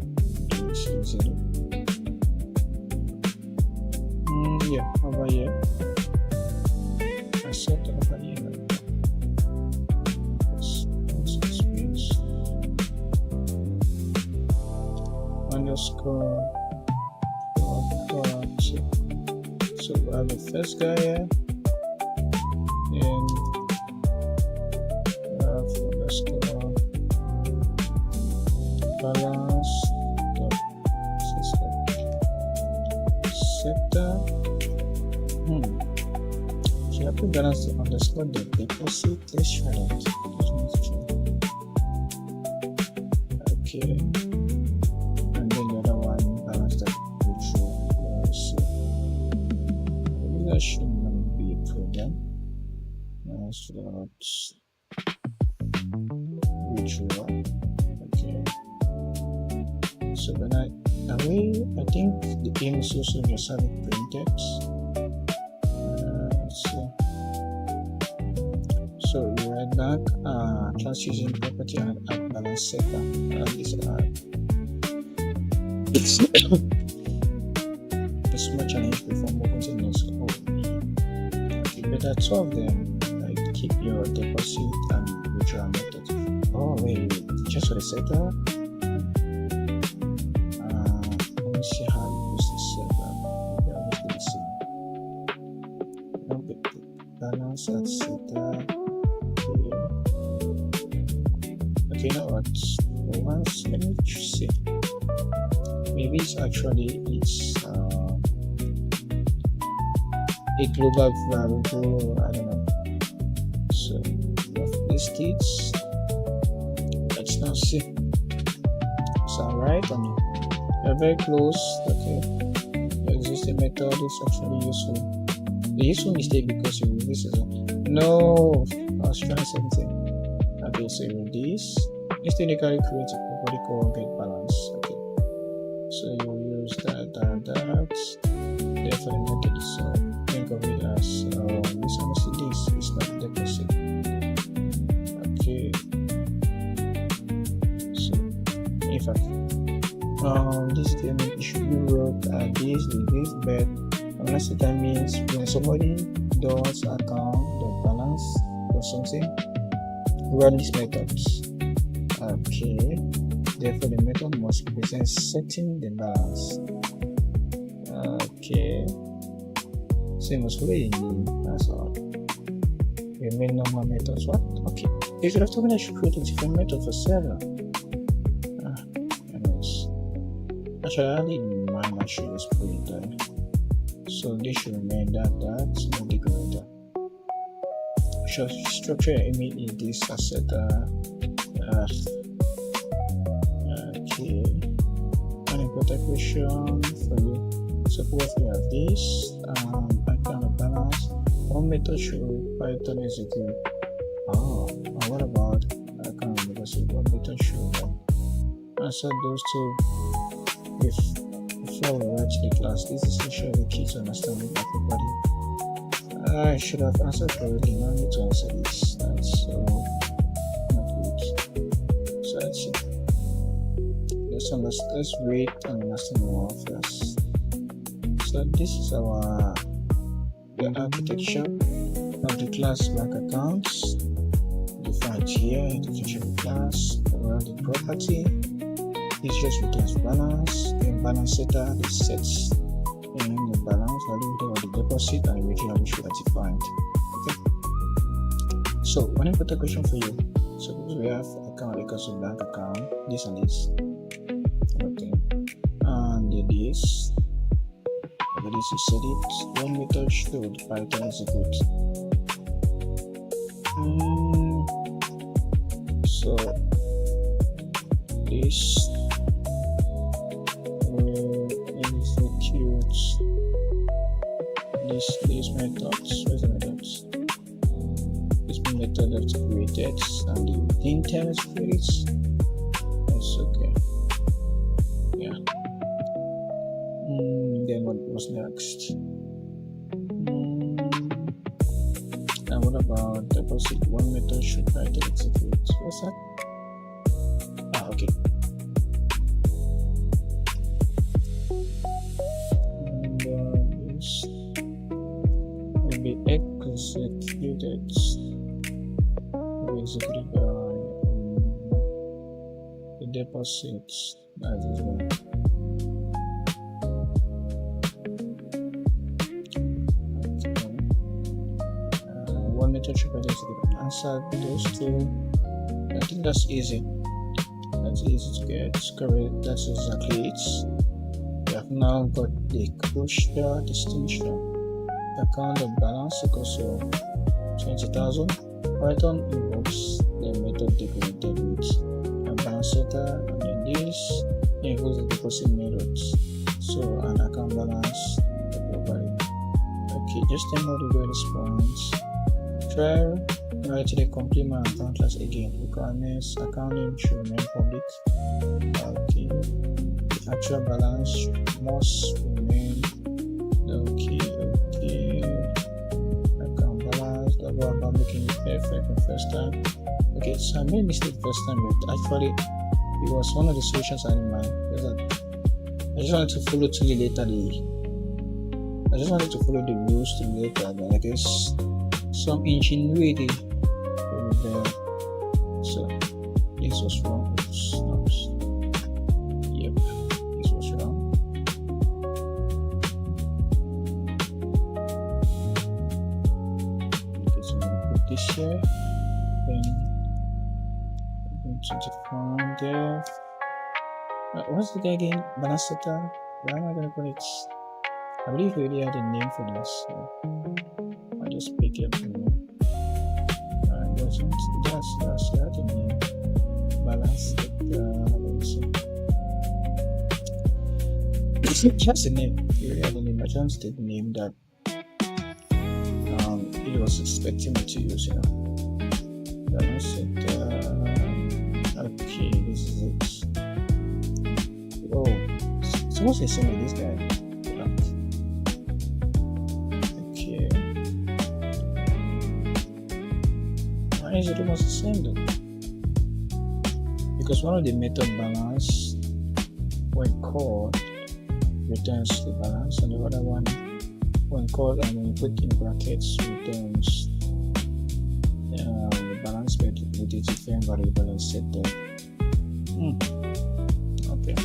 do this easily. Yeah, over here. I set over here. Underscore so we have the first guy here, and we have underscore balance dot system setter. So you have to balance the underscore the deposit. Let's try that. Okay. That shouldn't be a problem. So that's withdraw. Okay. So when I think the game is also just have it printed. Let's see. So we write back class using property and add balance setter. This it's much challenge before moving to the next code. Better two of them, like keep your deposit and withdrawal method. Oh wait, just for the setter. Let me see how you use the setter. Maybe I'll make it the same. Okay, balance at setter here. Okay, now what? Once let me see. Maybe it's actually a global variable, I don't know. So of these states, let's now see. Is that right or no? They're very close. Okay. The existing method is actually useful. The useful mistake because you this is no. I was trying something. Okay, so this historically creates a property called get balance. Okay. So you use that. Therefore, the method is think of it as this honestly this is not deposit. Okay. So in fact, this statement should be wrote this, but unless that means when somebody does account the balance or something, run these methods. Okay. Therefore, the method must represent setting the balance. Okay. Same as way. That's all. We made normal methods. What? Okay. You should have told me I should create a different method for server. Actually, I didn't mind. I should just put it there. So this should remain that's not the greater. Should structure image in this asset. Okay. And put a question for you. Suppose we have this account of balance. One method should Python execute. And what about account of balance? One method should answer those two. If before we write the class, this is essentially the key to understanding everybody. I should have answered correctly. Now I need to answer this. That's so not good. So that's it. Let's read and understand more first. So this is the architecture of the class bank accounts. Defined here, definition of the class, the property. It just returns balance, then balance setter it sets in the balance value of the deposit and original which we are defined. Okay. So when I put a question for you, suppose we have account equals to bank account, this and this. Okay. And this you set it, one method should Python execute. So this execute these methods. Where's the methods? This method that's created and the intent spirits. That's okay. Yeah. Then what was next? And what about deposit? One method should Python execute. What's that? Okay. This will be executed by the deposits. That is one. One method should be executed. Answer those two. I think that's easy. That's easy to get correct. That's exactly it. We have now got the crucial distinction. Account of balance equals to 20,000. Python invokes the method declared with a balance setter, and then this invokes the deposit methods. So an account balance the property. Okay, just tell me how to do this point. Try write the complement account class again. Requirements account name should remain public. Okay. The actual balance must remain okay. Account balance, about making it perfect the first time. Okay, so I made a mistake first time, but actually it was one of the solutions I had in mind. I just wanted to follow to the later I just wanted to follow the rules to the later, but I guess some ingenuity over there. So this was wrong. Oops. Yep, this was wrong. Okay, so I'm gonna put this here. Then I'm going to define there. What's the guy again? Balance setter. Why am I gonna put it? I believe we already had a name for this. So I'll just pick it up from here. That's the name. Balance setter. Let me see. Just the name. You really have the name. I just did the name that it was expecting me to use, Balance it. Okay, this is it. Oh, it's almost the same with this guy. Okay. Why is it almost the same though? Because one of the method balance, when called, returns the balance, and the other one, when called and when you put in brackets, returns the balance with its different variable and set there. Okay.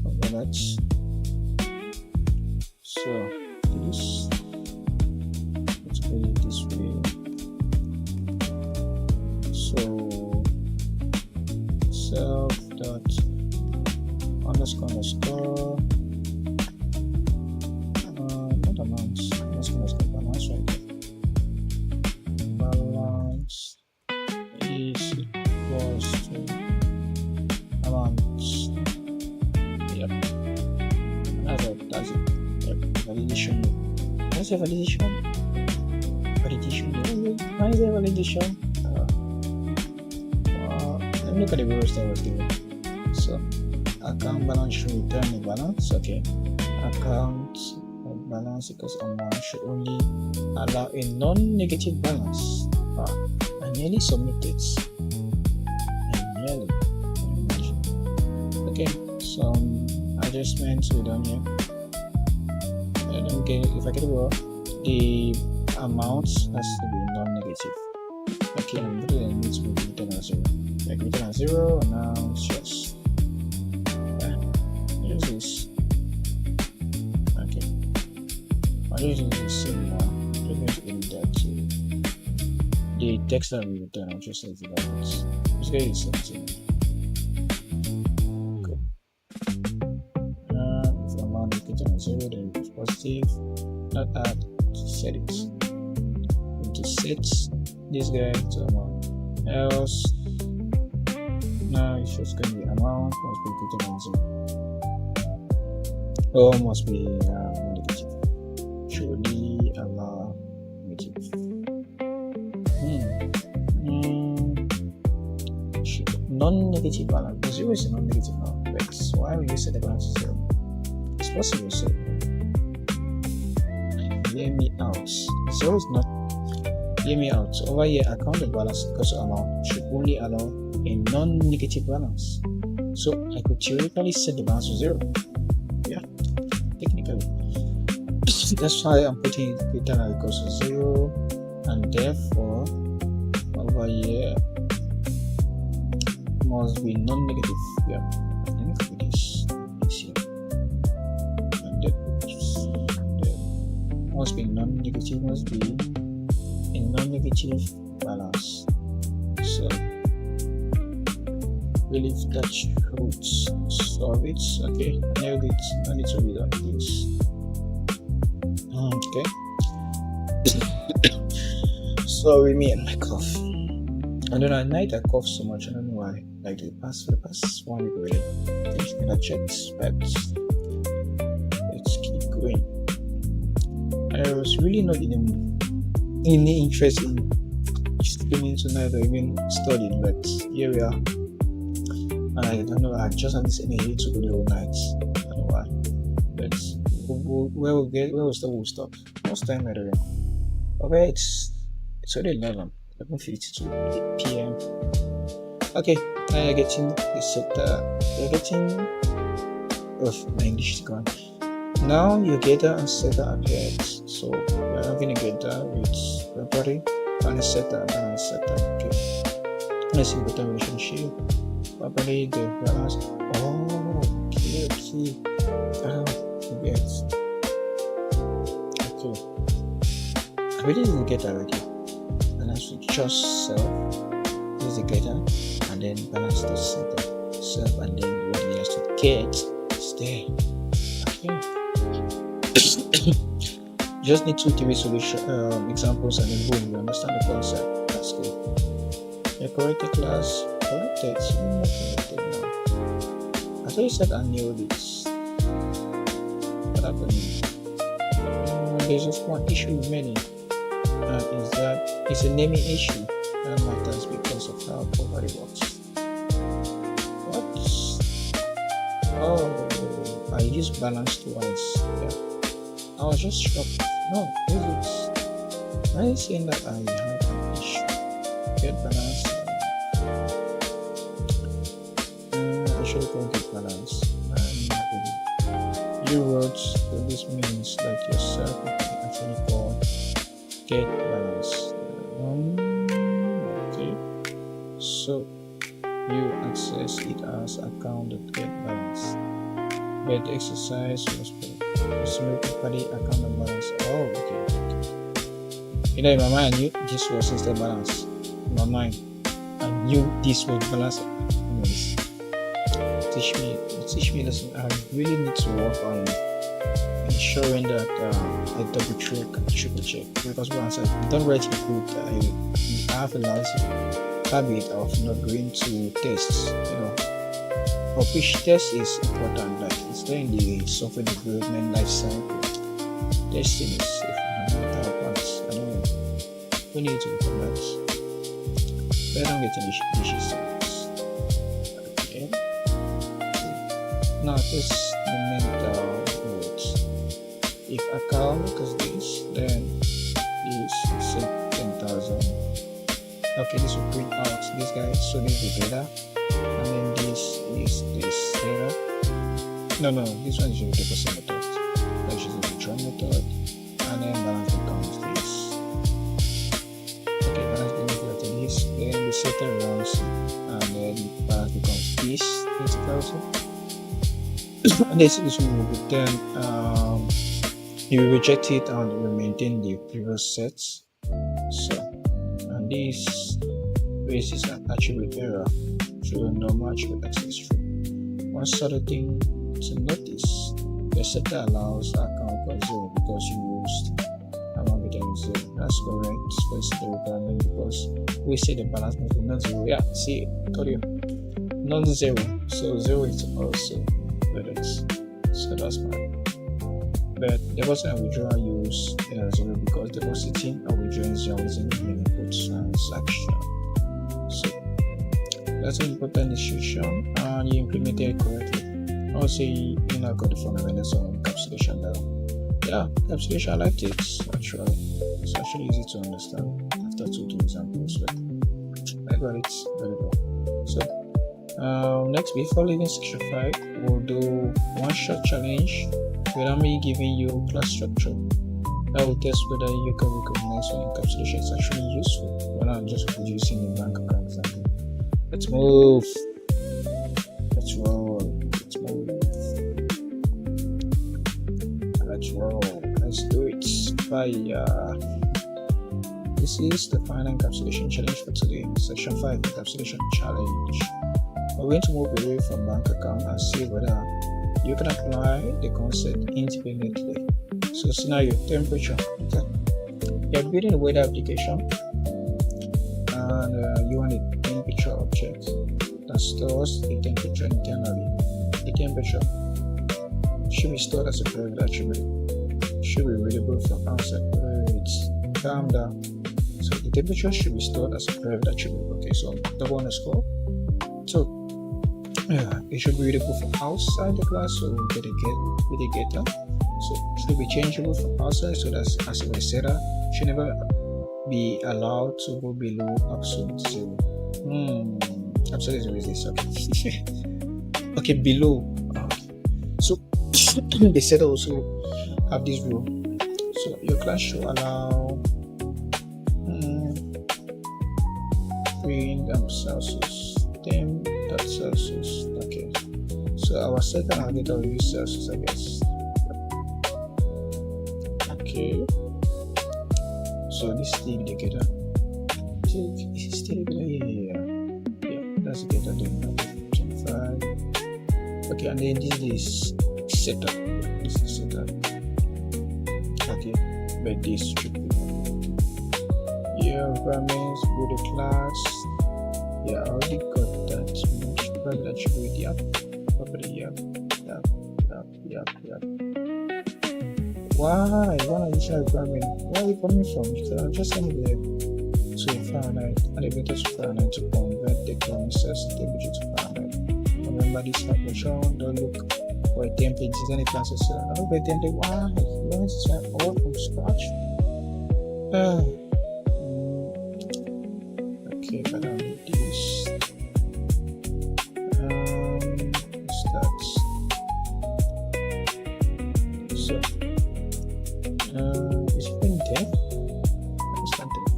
Okay, that's so this. Let's put it this way. So self dot underscore not amounts, underscore balance right there. Balance is equals to amounts. Yep. That's it. Yep. Validation. What's the validation? Why is there validation? Let me look at the rules that was given. So account balance should return the balance. Okay. Account balance equals amount should only allow a non-negative balance. I nearly submitted. Okay, some adjustments we done here. If I get it wrong, the amount has to be non-negative. Okay, I'm going to need to be written as 0. Like written as 0, and now it's just use this. Okay, I'll use the same now. I'm going to edit that to the text that we return. I'll just edit that. It's going to be something. Cool. If amount is written as 0, then it's positive. Not add, set it. To set this guy to amount. Else, now it's just going to be amount must be written as 0. Or must be negative. Surely allow negative. Non-negative balance. 0 is a non-negative now. So why will you set the balance to 0? It's possible. So hear me out. 0 is not. Hear me out. So over here, account the balance equals to amount should only allow a non-negative balance. So I could theoretically set the balance to 0. Yeah, technically. That's why I'm putting return equals to 0, and therefore over here must be non-negative. Yeah, let me copy this. And then must be non-negative, must be a non-negative balance. So believe that should solve it. Okay, nailed it. No need to read on this. Okay. Sorry, me and my cough. I don't know, at night I cough so much. I don't know why. Like for the past 1 week already. I think I checked, but let's keep going. I was really not in any interest in streaming tonight or even studying, but here we are. I don't know, I just had this energy to go the whole night. I don't know why. But where we'll stop. What's time at the okay, it's already 11:52 p.m. Okay, I'm getting the setup. You're getting my English is gone. Now your getter and setter appeared. So we're having a getter with property and a setter and a setter. Okay. Let's see the relationship. Properly the balance. Okay. Yes. Okay. I really didn't get already. Balance with just self. This is the getter, and then balance the setter. Self, and then what he has to get is there. Okay. Just need 2 3 solution examples, and then boom, you understand the concept. That's good. You corrected class. Corrected. Corrected now. I thought you said I knew this. not happening. There's just one issue remaining, and is that it's a naming issue that matters because of how poverty works. What? Oh, I used balance twice. Yeah. I was just shocked. No, why is it saying that I have an issue? Get balance. I should call get balance. You wrote that this means that yourself you can actually call get balance. Okay. So you access it as account.get balance. But the exercise was property account balance. Oh, okay. In my mind, I knew this was system balance. In my mind, I knew this was balance. Anyways, teach me lesson. I really need to work on ensuring that I double check and triple check, because once I don't write a book, I have a lazy habit of not going to tests, for which test is important, like it's in the software development life cycle. Testing is fundamental parts. I know we need to look at that. But I don't get any issues. Okay. Now this the mental words. If account is this, then this is 10,000. Okay, this will print out this guy, so this is the data, and then this is this data. No, this one is the deposit method. That's just the withdraw method, and then balance becomes this. Okay, balance becomes this, then the setter runs, and then balance becomes this 20,000. And this will return, you will reject it and will maintain the previous sets. So, and this raises an attribute error through a normal attribute access tree. One sort of thing to notice, the setter allows account for 0 because you used amount within 0. That's correct for the setter requirement, because we say the balance must be non-zero. Yeah, see, I told you, non-zero. So 0 is also valid. So that's fine. But deposit and withdrawal use 0 because depositing and withdrawing is using an input transaction. So that's an important decision, and you implemented it correctly. Also, you now got the fundamentals on encapsulation now. Yeah, encapsulation I liked it actually. It's actually easy to understand after 2 examples, but I got it very well. So next, before leaving section 5, we'll do one short challenge without me giving you class structure. I will test whether you can recognize when encapsulation is actually useful when I'm just producing a bank account example. Let's move. Let's roll. Let's move. Let's roll. Let's do it. Fire. This is the final encapsulation challenge for today. Section 5 encapsulation challenge. We're going to move away from bank account and see whether you can apply the concept independently. So scenario, temperature. Okay. You're building a weather application, and you want a temperature object that stores the temperature internally. The temperature should be stored as a private attribute. Should be readable from outside. Calm down. So the temperature should be stored as a private attribute. Okay, so double underscore. So it should be readable from outside the class, so with the getter. So it should be changeable from outside, so that's as a setter. Should never be allowed to go below absolute 0. Absolute 0 is this, okay. Okay, below. Okay. So the setter also have this rule. So your class should allow print Celsius 10.Celsius. Okay, so our second algorithm will use Celsius, I guess. Okay, so this is the indicator. Is it still indicator? Yeah, that's the data doing 25. Okay, and then this is setup. This is setup. Okay, but this should be requirements with the class. Yeah, I already got that much. Private attribute, yeah. Property, yeah. Why? One additional requirement. Where are you coming from? You could have just sent me to Fahrenheit, elevator to Fahrenheit to convert the chromosomes temperature to Fahrenheit. Remember this calculation, don't look for a template, design a class yourself. Don't look for a template. Why? You want to start all from scratch? Okay, but I'll need this. Start. So, is it in there? It's not there.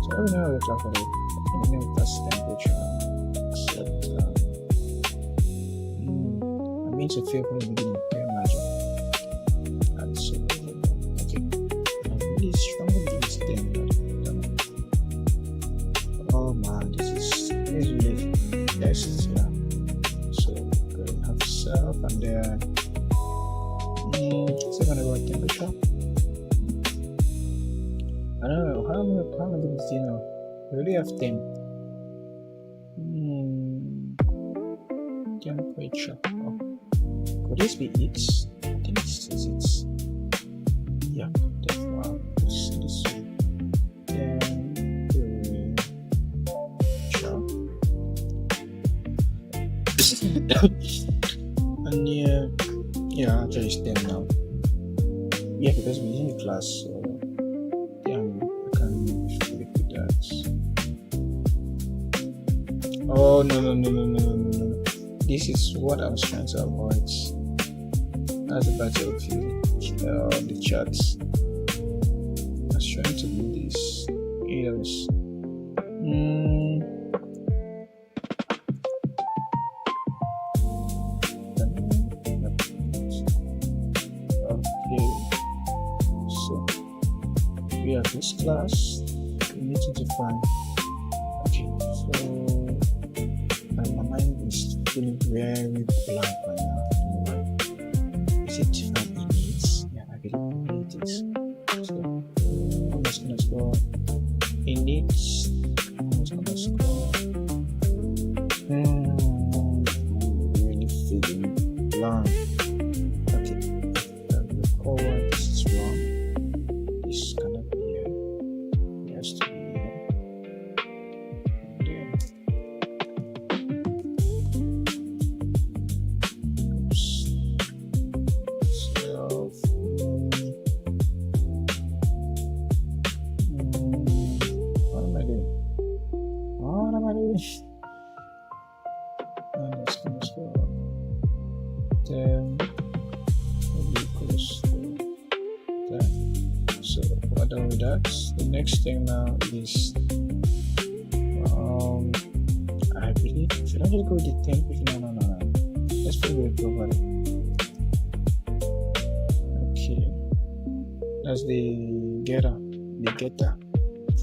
So, I don't know how to talk about it. I don't know that's temperature. Except, I mean to feel from the beginning. Very magic. That's so okay. I'm really strong with this thing. Oh man, this is really best. Yeah. So, go and have self and then second about temperature. I don't know how many minutes do you know? We already have 10. Temperature. Oh. Could this be it? I think this is it. Yeah, therefore I'll put this way. And yeah, actually it's 10 now. Yeah, because we're in the class, so yeah, I can flip with that. Oh no. This is what I was trying to avoid. That's the battlefield. The charts. I was trying to do this. Yes. We have this class, we need to define. Okay, so my mind is feeling very blank right now. I don't know why. Is it define inits? Yeah, I believe it is. So I'm just gonna score inits. I'm just gonna score. Really feeling blank. Okay, recall why this is wrong. This cannot be here. It has to be here. And then oops. Self. What am I doing? And it's gonna score. Then maybe equals to that. So we're done with that. The next thing now is I believe should I just go with the temperature? No. Let's put it properly. Okay. That's the getter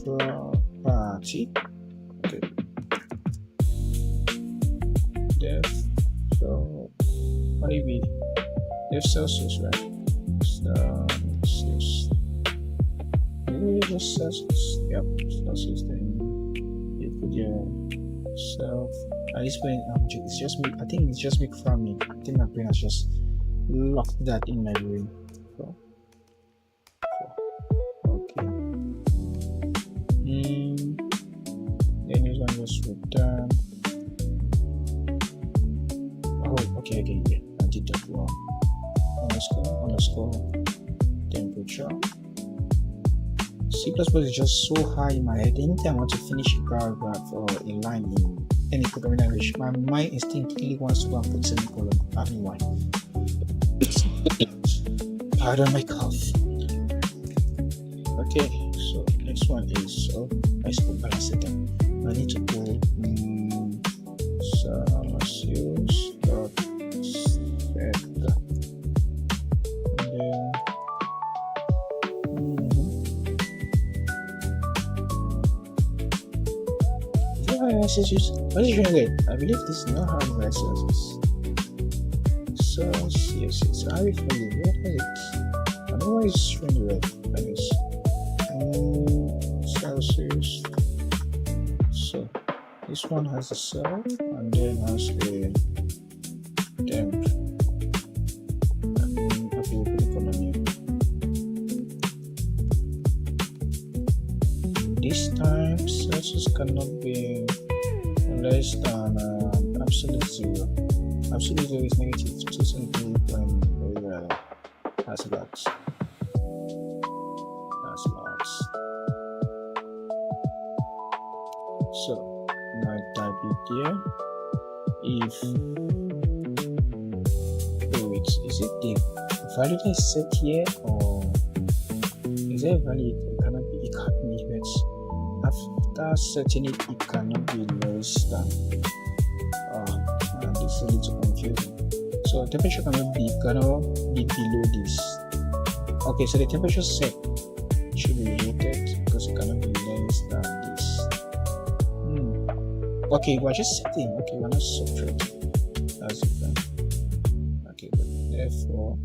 property. Okay. Def. So what do you be? Def Celsius, right? So Celsius. Just Celsius. Yep, Celsius. Then you put yourself. At this point, it's just me. I think it's just me farming. I think my brain has just locked that in my brain. So okay. Then this one just return. Oh, okay, yeah. I did that wrong. Underscore temperature. C++ is just so high in my head. Anytime I want to finish a paragraph or a line in any programming language, my mind instinctively wants to go and put semicolon. I don't know why. Pardon my cough. Okay, so next one is let's go balance it down. I need to go Celsius dot set and then Celsius. What is it again? I believe this is not how you write Celsius. Celsius. So how you find it? What is it? I know why it's showing red. I guess. Celsius. So this one has a cell and then has a temp. Okay, we put economy. time, Celsius cannot be less than absolute zero. Absolute zero is negative 278 when that's lots. That's lots. So now I type it here. If wait, is it the value that is set here, or is there a value it cannot be? It can't be, but after setting it, it cannot be less than. This is a little confusing. So temperature cannot be below this. Okay, so the temperature set should be rated because it cannot be less than this. Okay, we're just setting. Okay, we're not subtracting. That's it then. Okay, but therefore,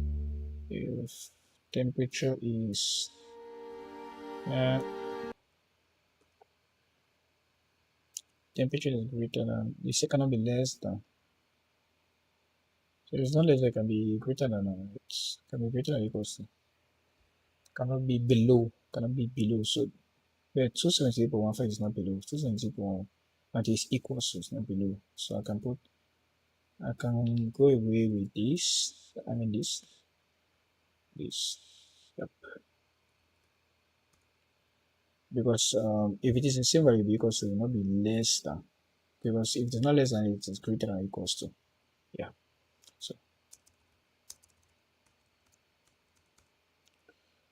if temperature is temperature is greater than, you say cannot be less than. So it's not less than, it can be greater than, it can be greater than or equals to. Cannot be below. So where 278.15 is not below. 278.1 is equal, so it's not below. So I can go away with this. I mean this. Yep. Because if it is the same value, it will be equal to, it will not be less than. Because if it's not less than, it is greater than or equals to. Yeah. So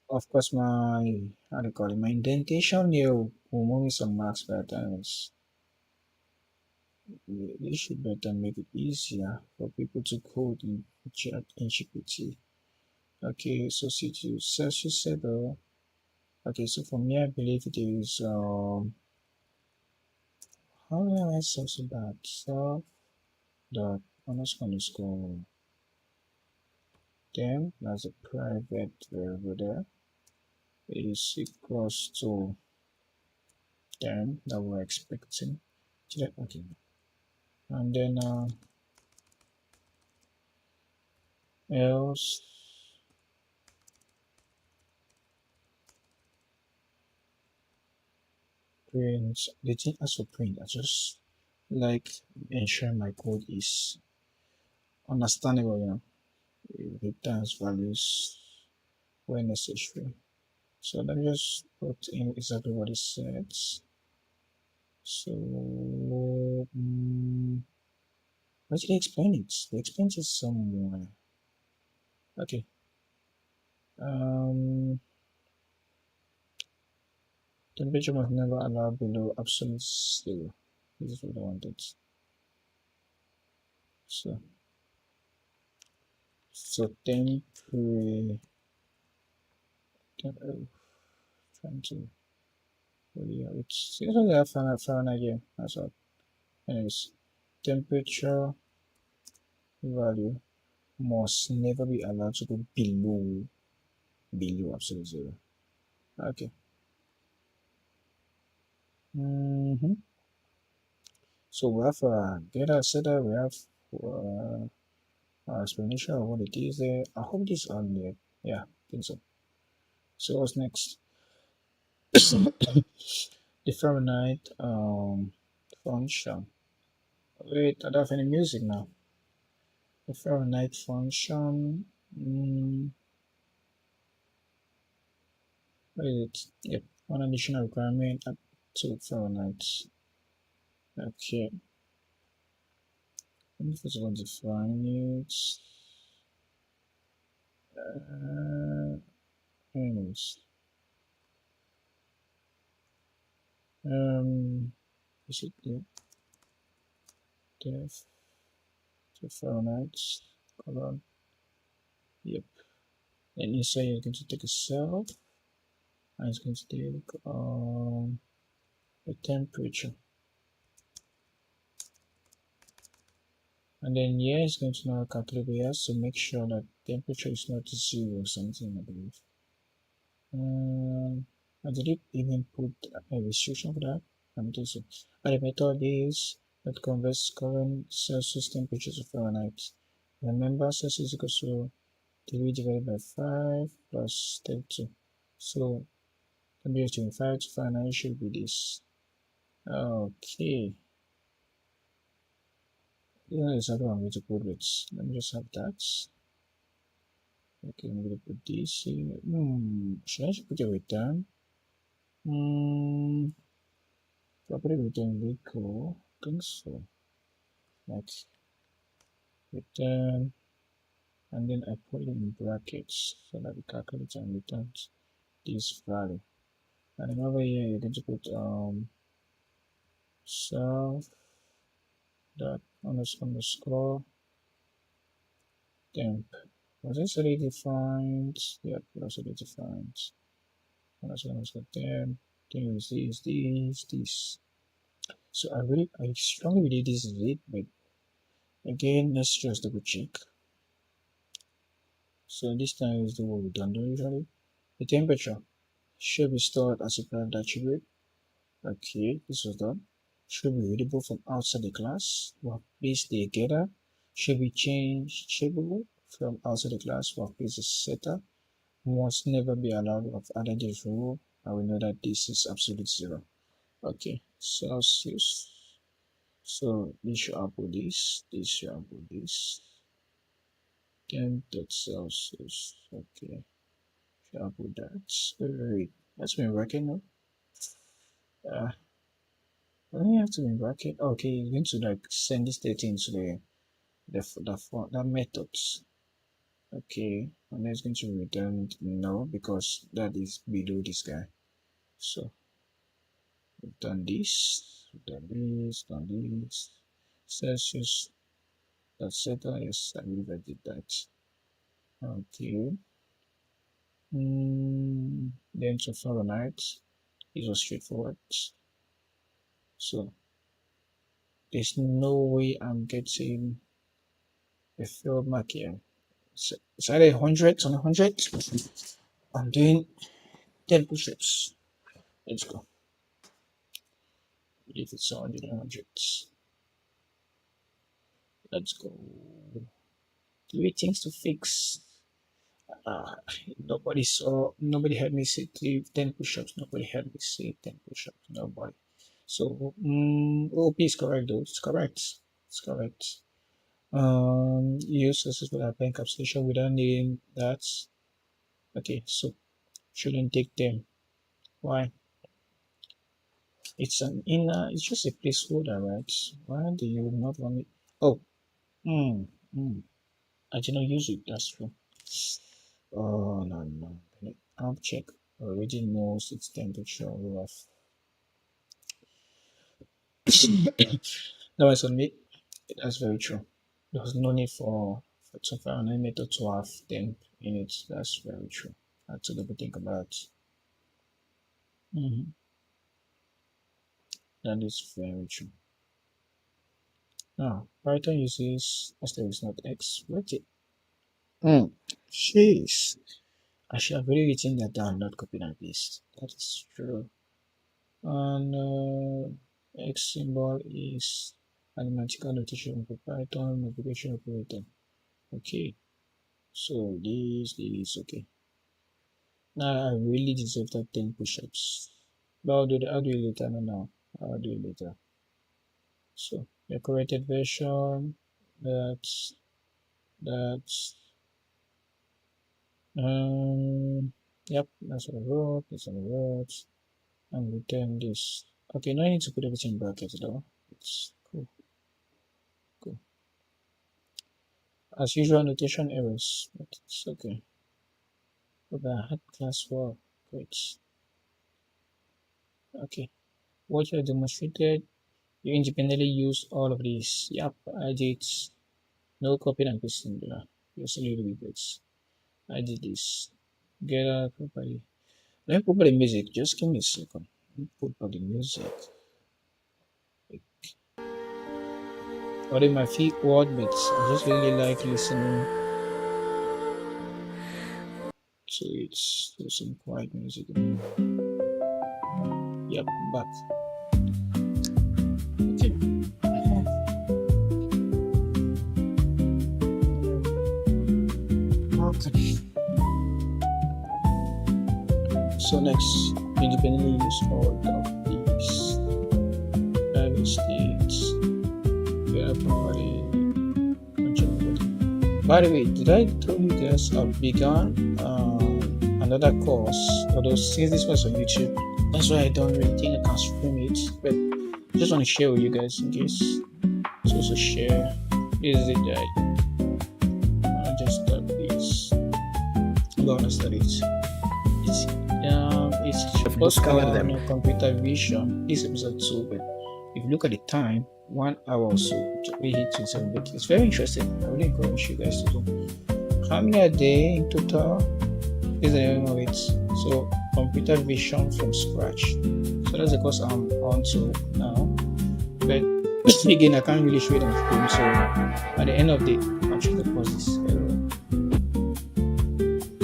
of course my my indentation here will move me some marks by times. This should better make it easier for people to code in GPT. Okay, so Celsius said okay, so for me I believe it is how do I Celsius that self dot underscore them, that's a private variable there, is equals to them that we're expecting. Okay, and then else print. The thing also print. I just like ensure my code is understandable, it returns values when necessary. So let me just put in exactly what it says. So where did they explain it? They explained it somewhere. Okay. Temperature must never allow below absolute zero. This is what I wanted. So temperature. Trying to. Yeah, it's only a Fahrenheit here. That's all. Anyways, temperature value must never be allowed to go below absolute zero. Okay. So we have data setter, we have explanation of what it is there. I hope this is on there. Yeah, I think so. So what's next? The Fahrenheit function. Wait, I don't have any music now. The Fahrenheit function. What is it? Yep, one additional requirement up to Fahrenheit. Okay. Let me first of all define it. Anyways. Is it the def to Fahrenheit colon? Yep. And inside you're going to take a cell and it's going to take the temperature. And then here it's going to now calculate the S to make sure that temperature is not zero or something, I believe. Did it even put a restriction for that? I'm just and the method is that converts current Celsius temperature to Fahrenheit. Remember, Celsius is equal to 3 divided by 5 plus 32. So temperature 25 to Fahrenheit should be this. Okay. Yeah, exactly what I'm going to put it. Let me just have that. Okay, I'm going to put this here. Should I put a return? Property return vehicle. I think so. Like return, and then I put it in brackets so that it calculates and returns this value. And then over here, you're going to put self dot underscore temp. Was this already defined? Yep, it was already defined. Underscore temp. Then this. So I strongly believe this is it, but again, let's just double check. So this time is the what we don't do usually. The temperature should be stored as a private attribute. Okay, this was done. Should be readable from outside the class. Workplace the getter should be changeable from outside the class. Workplace the setter must never be allowed of added this rule. And we know that this is absolute zero. Okay, Celsius. So this should output this should output this. Temp dot Celsius. Okay, should output that. Wait, that's been working now. Only have to be in bracket. Okay, you're going to like send this data into that methods. Okay, and then it's going to return no because that is below this guy. So we've done this, done this. Celsius. That's it. Yes, I believe I did that. Okay. Then to Fahrenheit, it was straightforward. So there's no way I'm getting a field mark here. So it's either 100 on 100. I'm doing 10 push-ups. Let's go. If it's 100 on 100. Let's go. 3 things to fix. Nobody had me say 10 push-ups. Nobody had me say 10 push-ups. Nobody. So, OP is correct though. It's correct. It's correct. Use successful encapsulation without needing that. Okay, so shouldn't take them. Why? It's an inner, it's just a placeholder, right? Why do you not want it? Oh, I did not use it, that's true. Oh, no. I'll check. Already knows its temperature rough. That was on me. That's very true. There was no need for an method to have temp in it. That's very true. I had to double think about. That is very true. Now, Python uses asterisk not X. Wait it. Jeez. I should have really written that down, not copy and paste. That is true. And X symbol is mathematical notation for Python multiplication operator. Okay. So this, okay. Now I really deserve that 10 push-ups. But I'll do it later. No. I'll do it later. So the corrected version, that's yep, that's what I wrote. That's what I wrote. And return this. Okay, now I need to put everything in brackets though. It's cool. As usual, notation errors, but it's okay. But I had class 4. Great. Okay. What you demonstrated, you independently use all of these. Yep, I did. No copy and pasting there. Just a little bit bits. I did this. Get out properly. Let me put the music. Just give me a second. Put the music. Or in my feet word, but I just really like listening to it. So some quiet music. Yep, back. Okay. Okay. So next, independently use all of these. states. Yeah, properly. By the way, did I tell you guys I've begun another course? Although since this was on YouTube, that's why I don't really think I can stream it. But I just want to share with you guys in case to also share. This is it, guys. I'll just start this. I'm gonna start it. It's first on computer vision. This episode 2, but if you look at the time, 1 hour or so, we hit 27 minutes. It's very interesting. I really encourage you guys to do. How many are there in total? Is the name of it. So computer vision from scratch. So that's the course I'm on to now. But again, I can't really show it on screen. So at the end of the I'll check the pauses.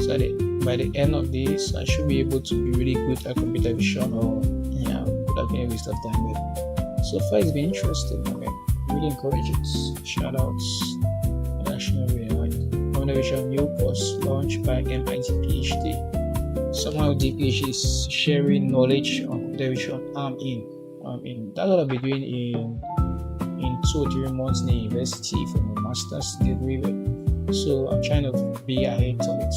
So by the end of this, I should be able to be really good at computer vision, or yeah, would have been a waste of time. But so far it's been interesting. I mean, really encourage it. Shout outs National EAI. Computer vision new course launched by MIT PhD. Someone with PhD is sharing knowledge on computer vision. I'm in. That's what I've been doing in 2 or 3 months in the university for my master's degree. So I'm trying to be ahead of it.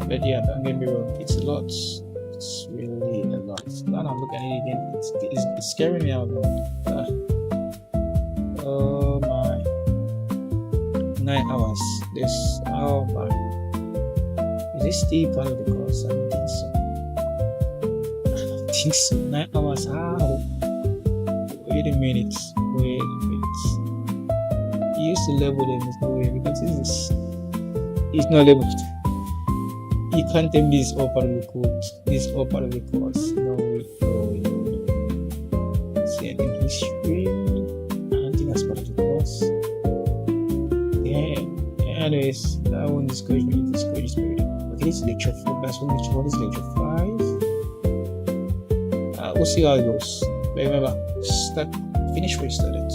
But yeah, don't get me wrong, it's a lot. It's really a lot. Now I'm looking at it again, it's scaring me out now. Oh my. 9 hours. Oh my. Is this still part of the course? I don't think so. 9 hours. How? Wait a minute. You used to level them, there's no way, because it's not labeled. You can't tell me this is all part of the course. This is all part of the course. No. See, in history, I don't think that's part of the course. Yeah. Anyways, that won't discourage me. Okay, this is lecture 4. That's one lecture. What is lecture 5? We'll see how it goes. But remember, finish where you started.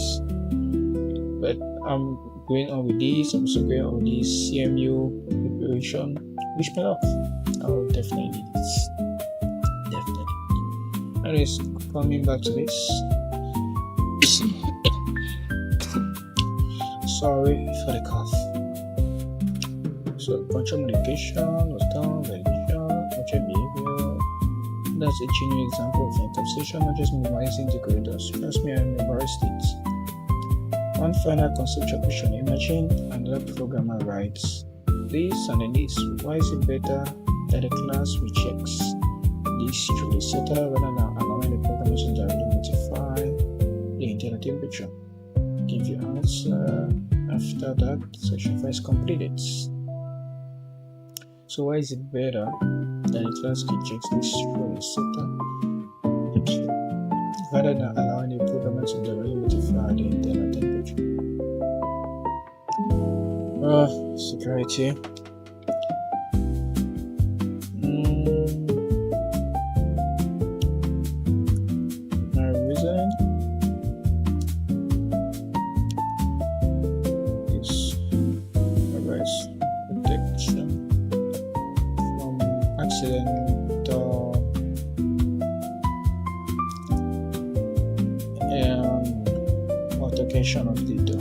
But I'm going on with this. I'm also going on with this CMU preparation. Wish me luck. I'll definitely need this. Definitely. Anyways, coming back to this. Sorry for the cough. So, control communication was done, validation, control behavior. That's a genuine example of encapsulation, not just memorizing the corridors. Trust me, I memorized it. One final conceptual question. Imagine another programmer writes this and then this. Why is it better that the class rejects this through the setter rather than allowing the programmer to directly modify the internal temperature? Give your answer. After that, section 5 is completed. So why is it better that the class rejects this through the setter rather than allowing the programmer to directly modify the internal temperature? Security. My reason is device protection from accidental altercation of data.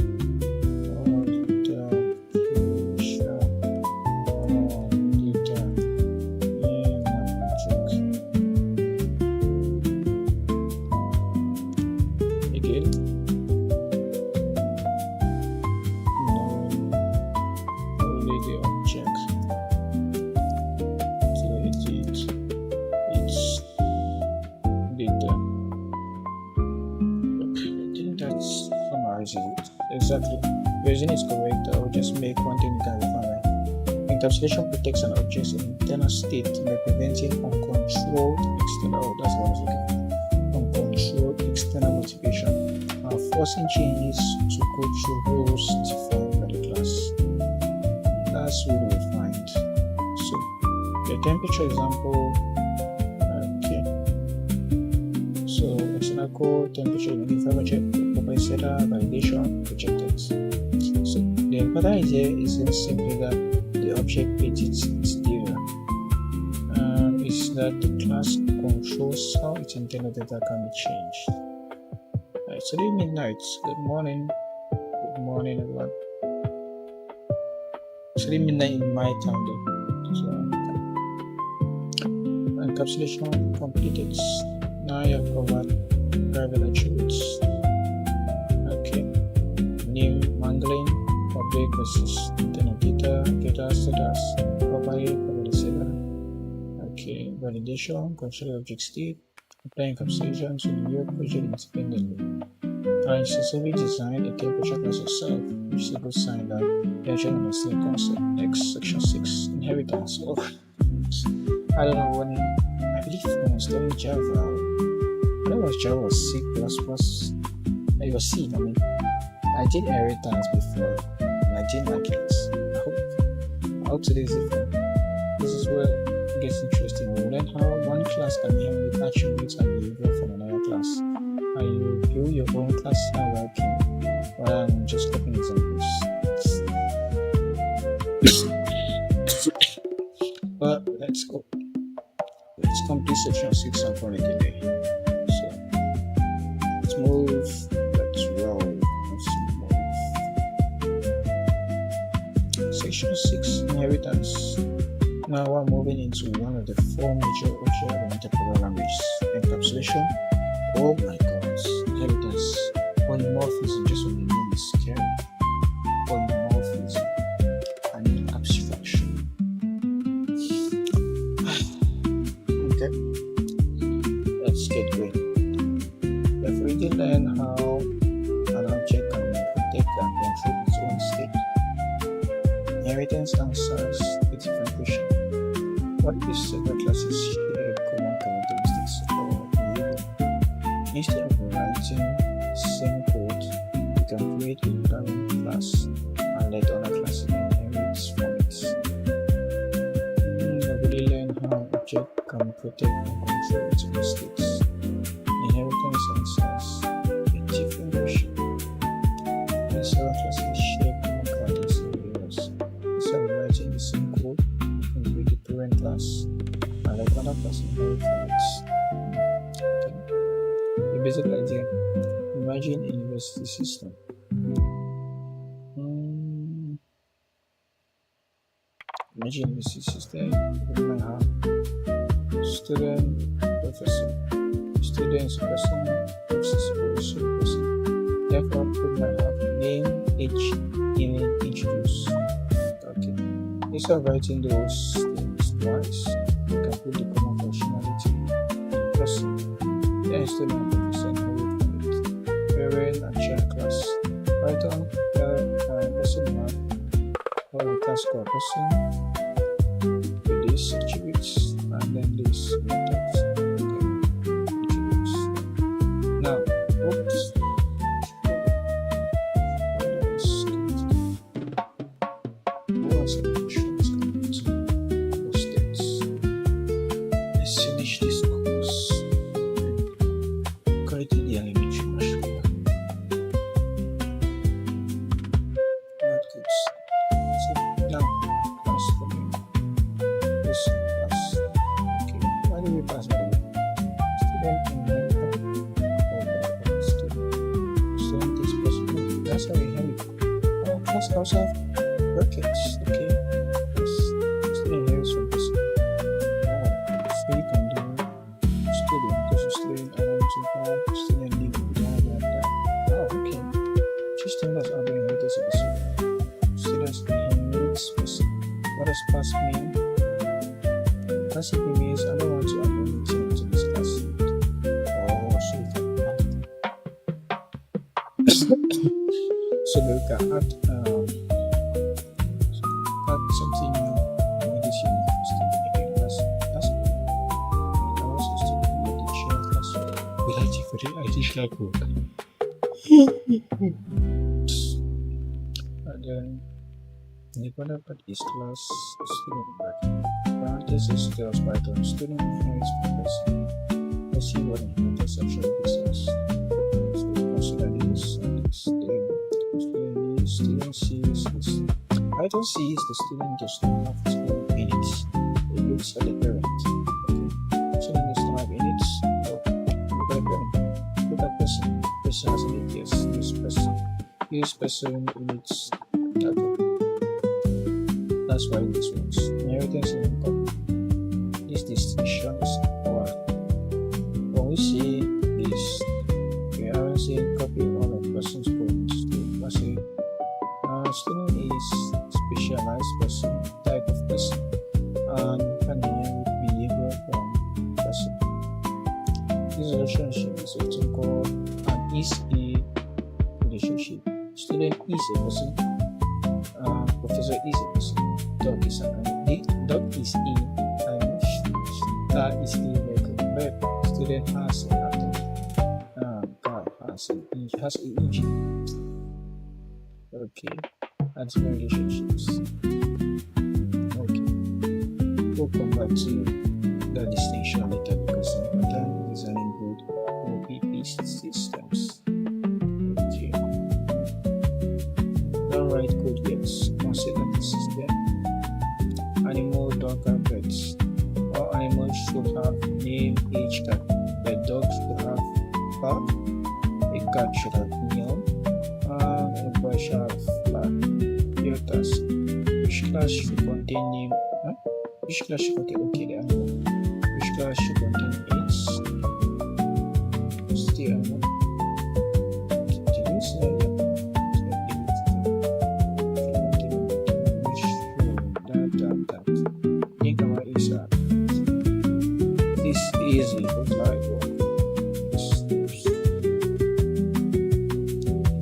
Exactly. Version is correct. I will just make one thing you can refine. Encapsulation protects an object's internal state by preventing uncontrolled external. That's what I was looking for. Uncontrolled external motivation, forcing changes to go through rules defined by the class. That's really refined. So, the temperature example. Okay. So, external code, temperature, uniform check. Setter, validation, rejected. So the important idea isn't simply that the object edits its data. It's that the class controls how its internal data can be changed. Right. today midnight. Good morning. Good morning, everyone. Today midnight in my time, though. So, encapsulation completed. Now you have covered private attributes. Okay. Name mangling, public versus internet data status, property seller. Okay. Validation, control object state, apply encapsulation to the new project independently. Successfully design a temperature class yourself, which is a good sign that you actually understand the concept. Next, section 6, inheritance. Oh, I don't know I believe when I was studying Java, I don't know if Java was C++, it was C, I did inheritance before, and I didn't like it. I hope today is different. This is where it gets interesting. We'll learn how one class can inherit attributes and behavior from another class. And you build your own class hierarchy rather than just copying examples. But let's go. Let's complete section 6 and call it a day. So let's move. Let's roll. Let's move. Section 6, inheritance. Now we're moving into one of the 4 major object-oriented programming languages, encapsulation. Oh my god, inheritance. Polymorphism, just when the name is scary. Polymorphism and abstraction. Okay, let's get going. We've already learned how an object can protect and control its own state. Inheritance answers a different question. What if several classes share common characteristics or behavior? Instead of writing the same code, you can create a parent class and let other classes inherit from it. We already learned how object can protect and control its own states. Inheritance answers a different question. When several classes share common characteristics and behaviors, instead of writing the same code, you can create a parent class and let other classes inherit from it. The basic idea: imagine a university system. Imagine a university system. We might have student, professor. Students, person, professor, person. Therefore, we might have name, age, email, introduce. Okay. Instead of writing those things twice, you can put the common functionality person. Then student, professor, inherit from it. Parent and child class. Python, person mark, or we can score person with these attributes and then these methods. Attributes. Now, oops. Let's finish this course. Create the elementary machine. Not good. So now, class for me. This class. Okay. Why do we pass by the way? Student inheritor. Oh, student. Student is possible. That's how we have it. Our class also have brackets. Okay. Yes. Student inherits from this. So you can do student because student I want to have student leave without that. Oh, okay. Just think that's how they inherit this episode. Students inherits person. What does pass mean? Pass simply means I don't want to add anything to this class. Oh, so you can add. So we can add something new in this university. Okay, that's good. It allows us to create a shared classroom with IT for the IT work. And then the other part is class student bracket. Parenthesis tells Python student inherits from person. Let's see what inheritance actually gives us. So we consider this and this. Then student sees this. Python sees the student does not have his own inits. It looks at the parent. Okay. Student does not have inits. Look at the parent. Look at person. Person has an yes, use person. Use person units data. That's why this works. Inheritance and copy. These distinctions are when we see this, we aren't saying copy all of person's codes. We say student is specialized person, type of person, and can inherit behavior from person. This relationship is often called an is-a relationship. Student is a person, professor is a person, dog is an animal, dog is a animal, car is a vehicle, but student has a laptop, car has an engine. Okay, that's relationships. Okay, we'll come back to the distinction later because it's important designing good OPP systems. Okay, don't write code yet. Consider the system. Animal, dog, and pets. All animals should have name, age, tag. A dog should have bark. A cat should have meow. A boy should have flag. Your task. Which class should contain name? Which class should contain the animal? Which class should contain age? What's the animal? This is easy, but like this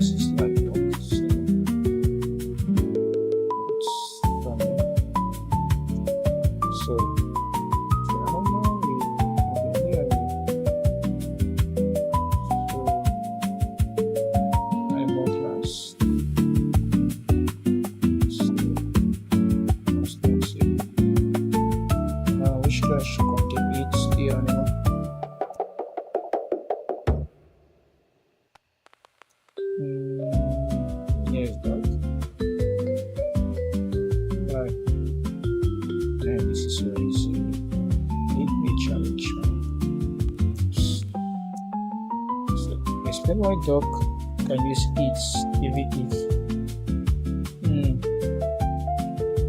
is like so I don't know animal class. Which class should contain each the animal? Yes, dog. Right. And this is very easy. It may challenge. So, explain why dog can use eats if it eats.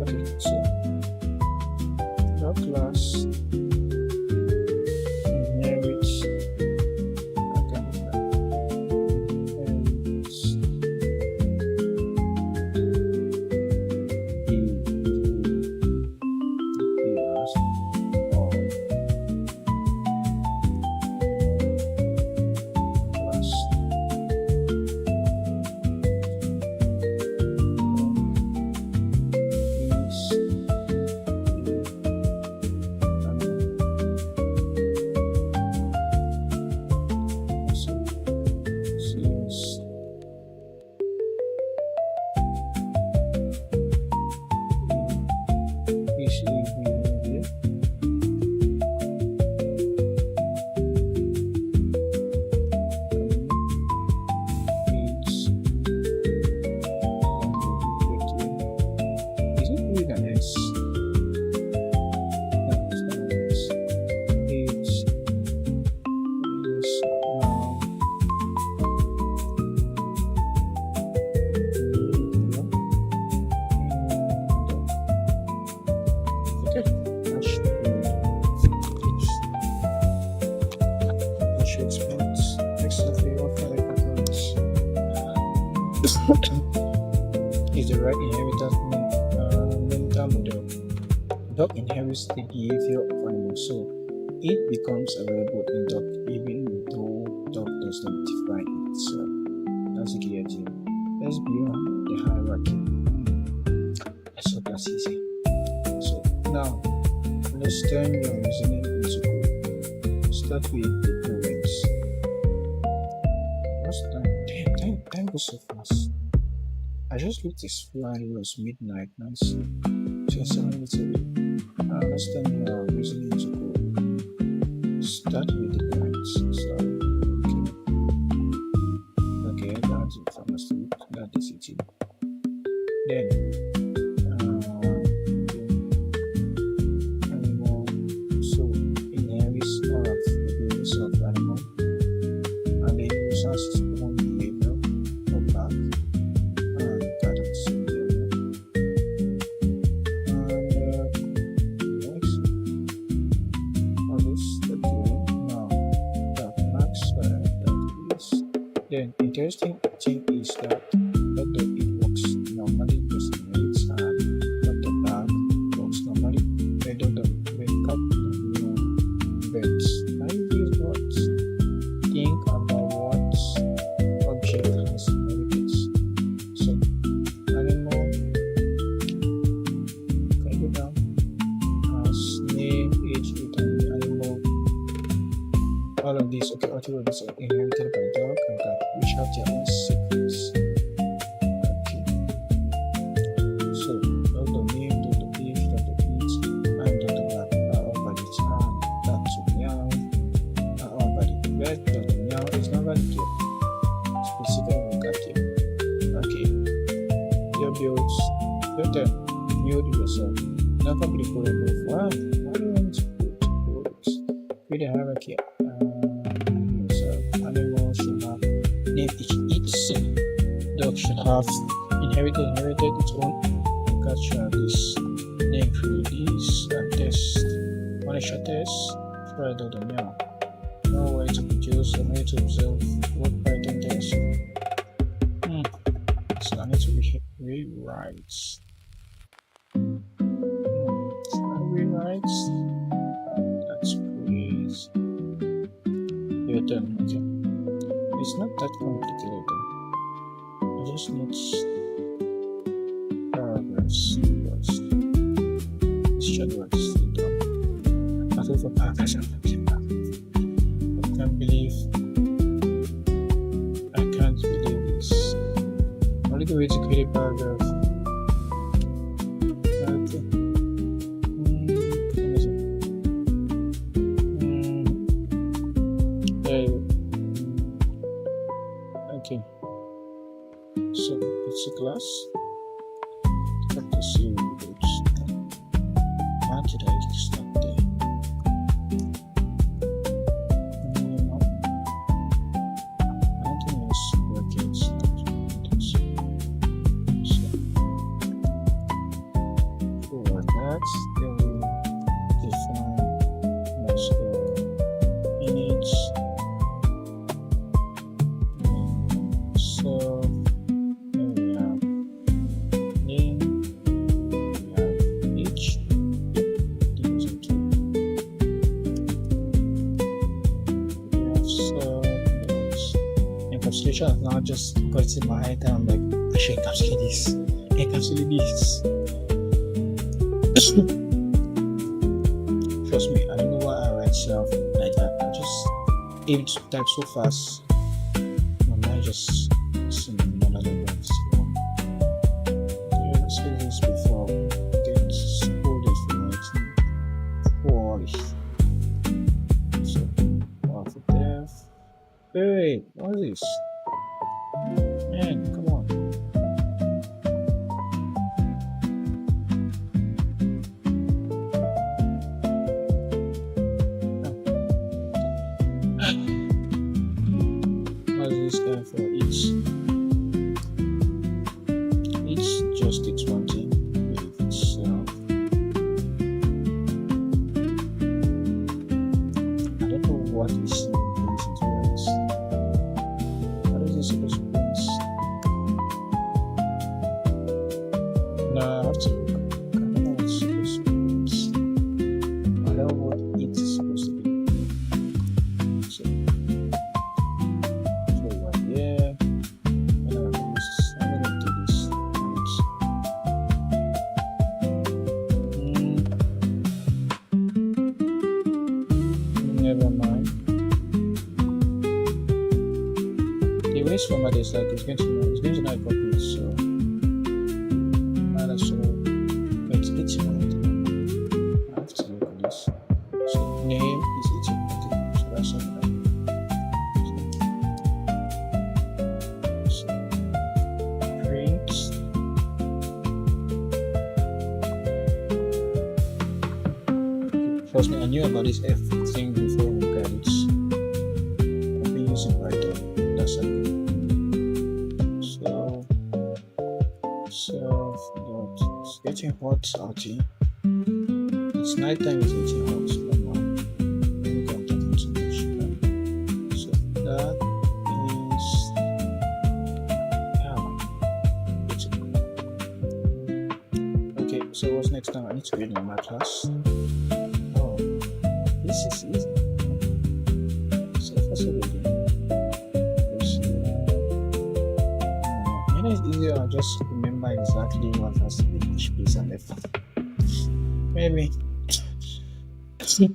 Okay, so dog class inherits is the right inheritance mental model. Dog inherits the behavior of animals, so it becomes available in dog even though dog does not define itself. That's the key idea. Let's beyond the hierarchy. So that's easy. So now let's turn your reasoning into code. Start with the parents. What's time? Time goes so fast. I just looked this fly, it was midnight, nice. Just a little bit. Let's turn your reasoning into code. Start with the parents. So, okay, that's it. That is it. Then, animal. So, inherits all of the behaviors of animal, and then resources. interesting thing is that although it works normally just minutes and but the bag works normally, they don't wake up new events. Now use what? Think about what object has inheritance. So animal can go down has name, age, return animal. All of these, okay, all of these are inherited by dog and cat, which have their own secrets. Okay, so dog the name, dog the age, dog the eat, and dog the black are all valid, and that to meow are all valid. Red dog the meow is not valid here. Specifically we got here. Okay, your builds, your turn, build yourself. Now complete code above. Wow, why do you want to put codes? Create a hierarchy. Name each dog should have inherited its own, and cat should have this name through this and test. Monitor test, try dog the meow. Know where to produce and where to observe what Python test. So I need to rewrite. Rewrite. That's great. Your turn, okay. It's not that complicated. I just need paragraphs first. Let's check what is done. I thought for paragraphs I'm looking back. I can't believe this. Only the way to create a paragraph. Okay. There you go. Okay, so it's a class. Got the serial routes. How did I start there? No, I think it's working. So for that, then we define image. So here we have name, we have age, these are two. We have subdogs. Encapsulation is now just got in my head and I'm like, I should encapsulate this. Trust me, I don't know why I write stuff like that. I just aim to type so fast. My mind just before get scolded for writing poorly. So, for death. Wait, what is this? Man, come on. What is this guy for each? Just takes one thing with itself. I don't know what is in place into this. What is this supposed to be? No, I have to look. I don't know what it's supposed to be. I don't know what it is supposed to be. So right here. Never mind. The waste format is like it's going to not copy it, so might as well it's 1800. I have to look at this. So name is 1800. So that's something like so print. Trust me, I knew about this F thing before we got it. I've been using Python. That's it. So it's getting hot out here. It's nighttime, it's getting hot. Maybe I'm talking too much. So that is next time I need to read in my class. Oh, this is easy. So first of all, it's easier. I'll just remember exactly what has to be each piece and left. Maybe. So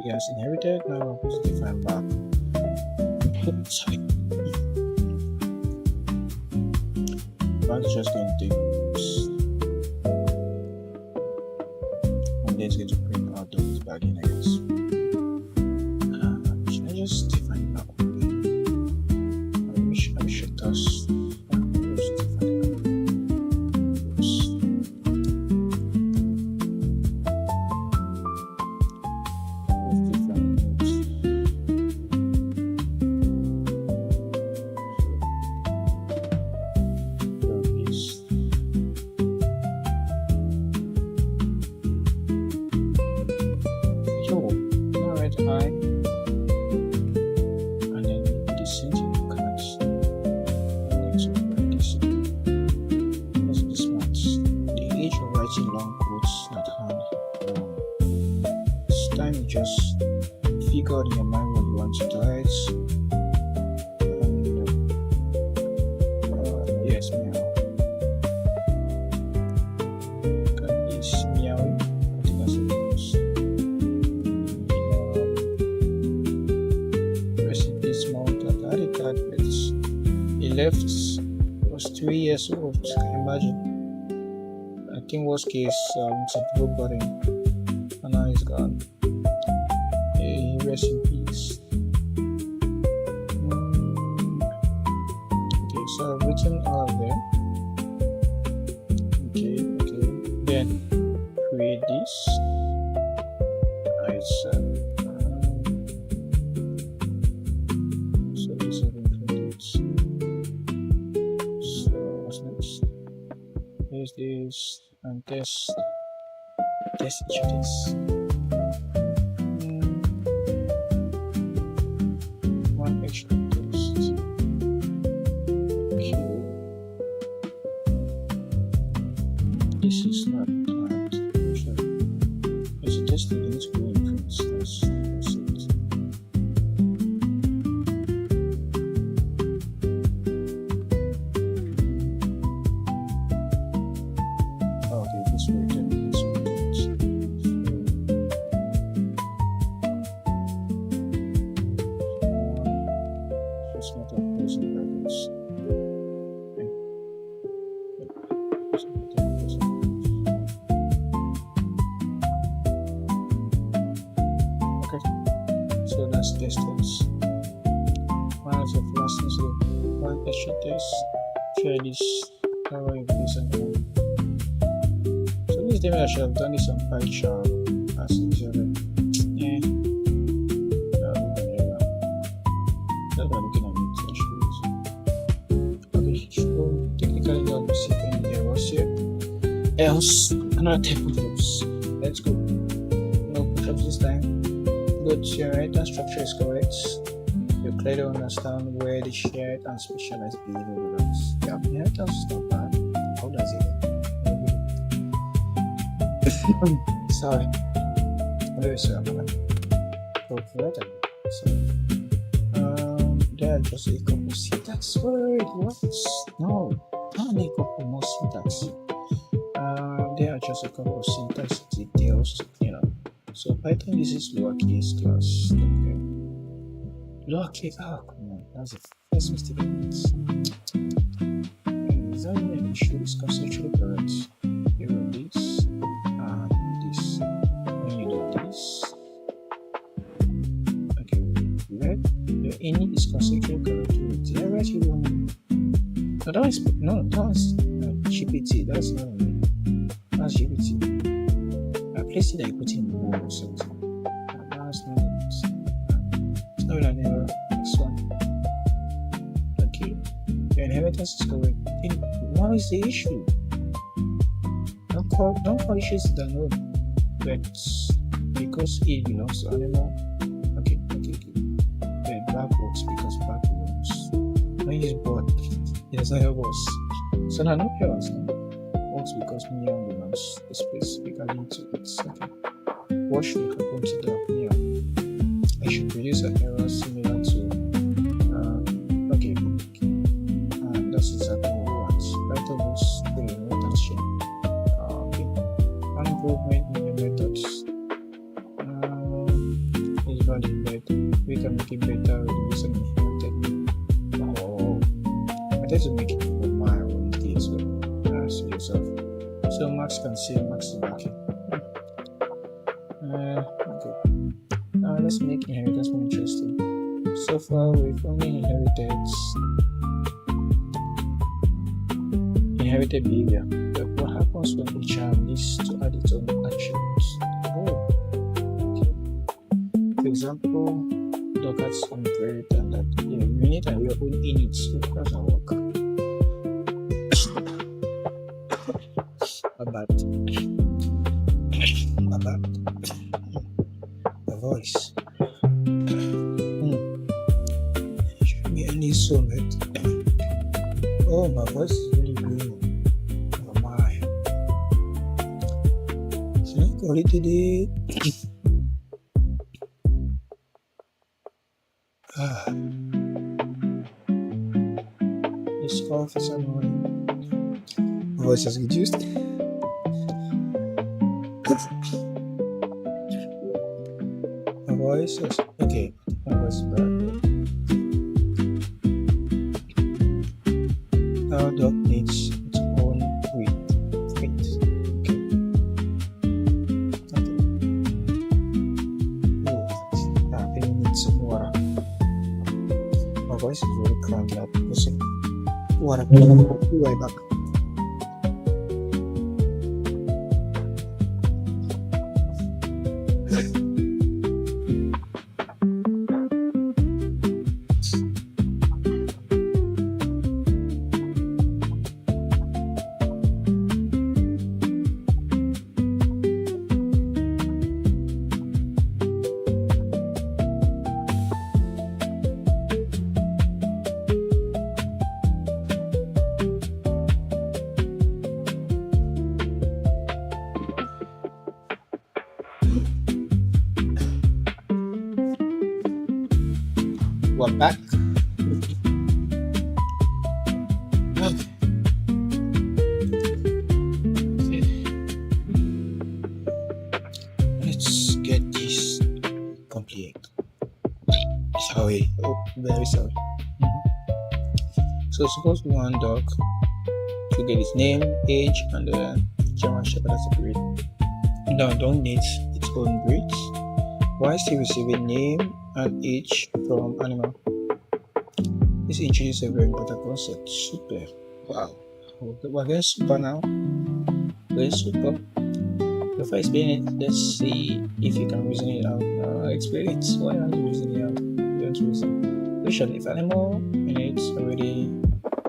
he has inherited. Now we're going to define back. Sorry. I'm just going to take this. And then it's going to bring out those back in, I guess. Should I just define that one? I wish it does. Just figure out in your mind what you want to do it. Yes, meow. Is meowing. I think that's what it is. Recipe small that I did that, but he left. He was 3 years old. Can you imagine? I think worst case, some people got him, and now he's gone. Rest in peace. Okay, so I've written all of them. Okay. Then create this. Alright, so these are included. So what's next? Here's this and test each of this. This is not hard. There's a test that needs to go in print. That's it. Okay, this way then this way. It's not a person reference. So that's distance. One is the fastness of one extra test. Share this power in place and one. So this time I should have done this on pie chart as usual. Yeah. That's what I'm looking at it actually. Okay, so technically not the second errors here. Else another type of loops. Let's go. No push-ups this time. Good, your writer structure is correct. You clearly understand where the shared and specialized behavior belongs. Yeah, inheritance is not bad. How does it end? Sorry. I'm very sorry about that. So, there are just a couple syntax. Wait, what? No, not a couple more syntax. There are just a couple of syntax details, So Python uses lowercase class. Okay. Lowercase, oh come on, that's the first mistake I made. Is that when you show this conceptually correct? You run this and this. When you do this, okay, right? Your init is conceptually correct. Did I write you wrong? No, that's GPT. That's not me. That's GPT. I placed it like putting in the wall or something. That's not it. It's not an error. Next one. Okay. Your inheritance is correct. Then what is the issue? Don't call issues that no. But because it belongs to animal. Okay. Then black works because black belongs. When you use bot, it does not help us. So now no errors now. That's because meow belongs specifically to its second. What should happen to the meow? I should produce an error similar to okay, and that's exactly what we want. Write those three methods chain. Okay, one improvement in the methods is valid, but we can make it better with the reason technique. Or I try to make it for my own things. So yourself. So Max can say Max is working. Okay. Now let's make inheritance more interesting. So far we've only inherited behavior. But what happens when a child needs to add its own attributes? Oh, okay. For example, dog has some breed and that you need your own init, so it doesn't work. The voice. Show me any sonnet. Oh, my voice is really good. Oh my. Should I call it today? This cough is annoying. My voice has reduced. My voice is okay. My voice is bad. Our dog needs its own weight. Okay. Oh, I really need some water. My voice is very cranky. I'll put some water. I'll be right back. We're back. Let's get this complete. Sorry. Oh, very sorry. So suppose we want dog to get its name, age, and the German Shepherd as a breed. Now dog needs its own breeds. While still receiving name and age from animal. This introduces a very important concept. Super. Wow. We're getting super now. Very super. Before I explain it, let's see if you can reason it out. Explain it. Why don't you reason it out? You don't reason. Question: if animal in it already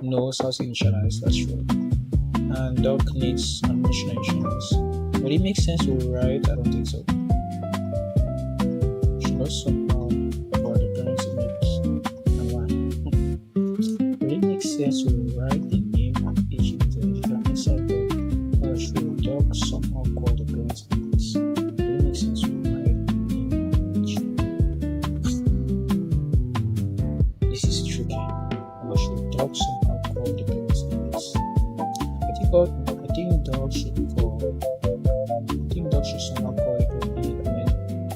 knows how to initialize, that's true. And dog needs animation initialize. Would it make sense to write? I don't think so. Somehow for the parents it makes and why. Would it make sense to write the name of each individual inside the should dog somehow call the parents names? Would it make sense to write the name of each? This is tricky. Or should dog somehow call the parents names? I think dog should somehow call the parents name and then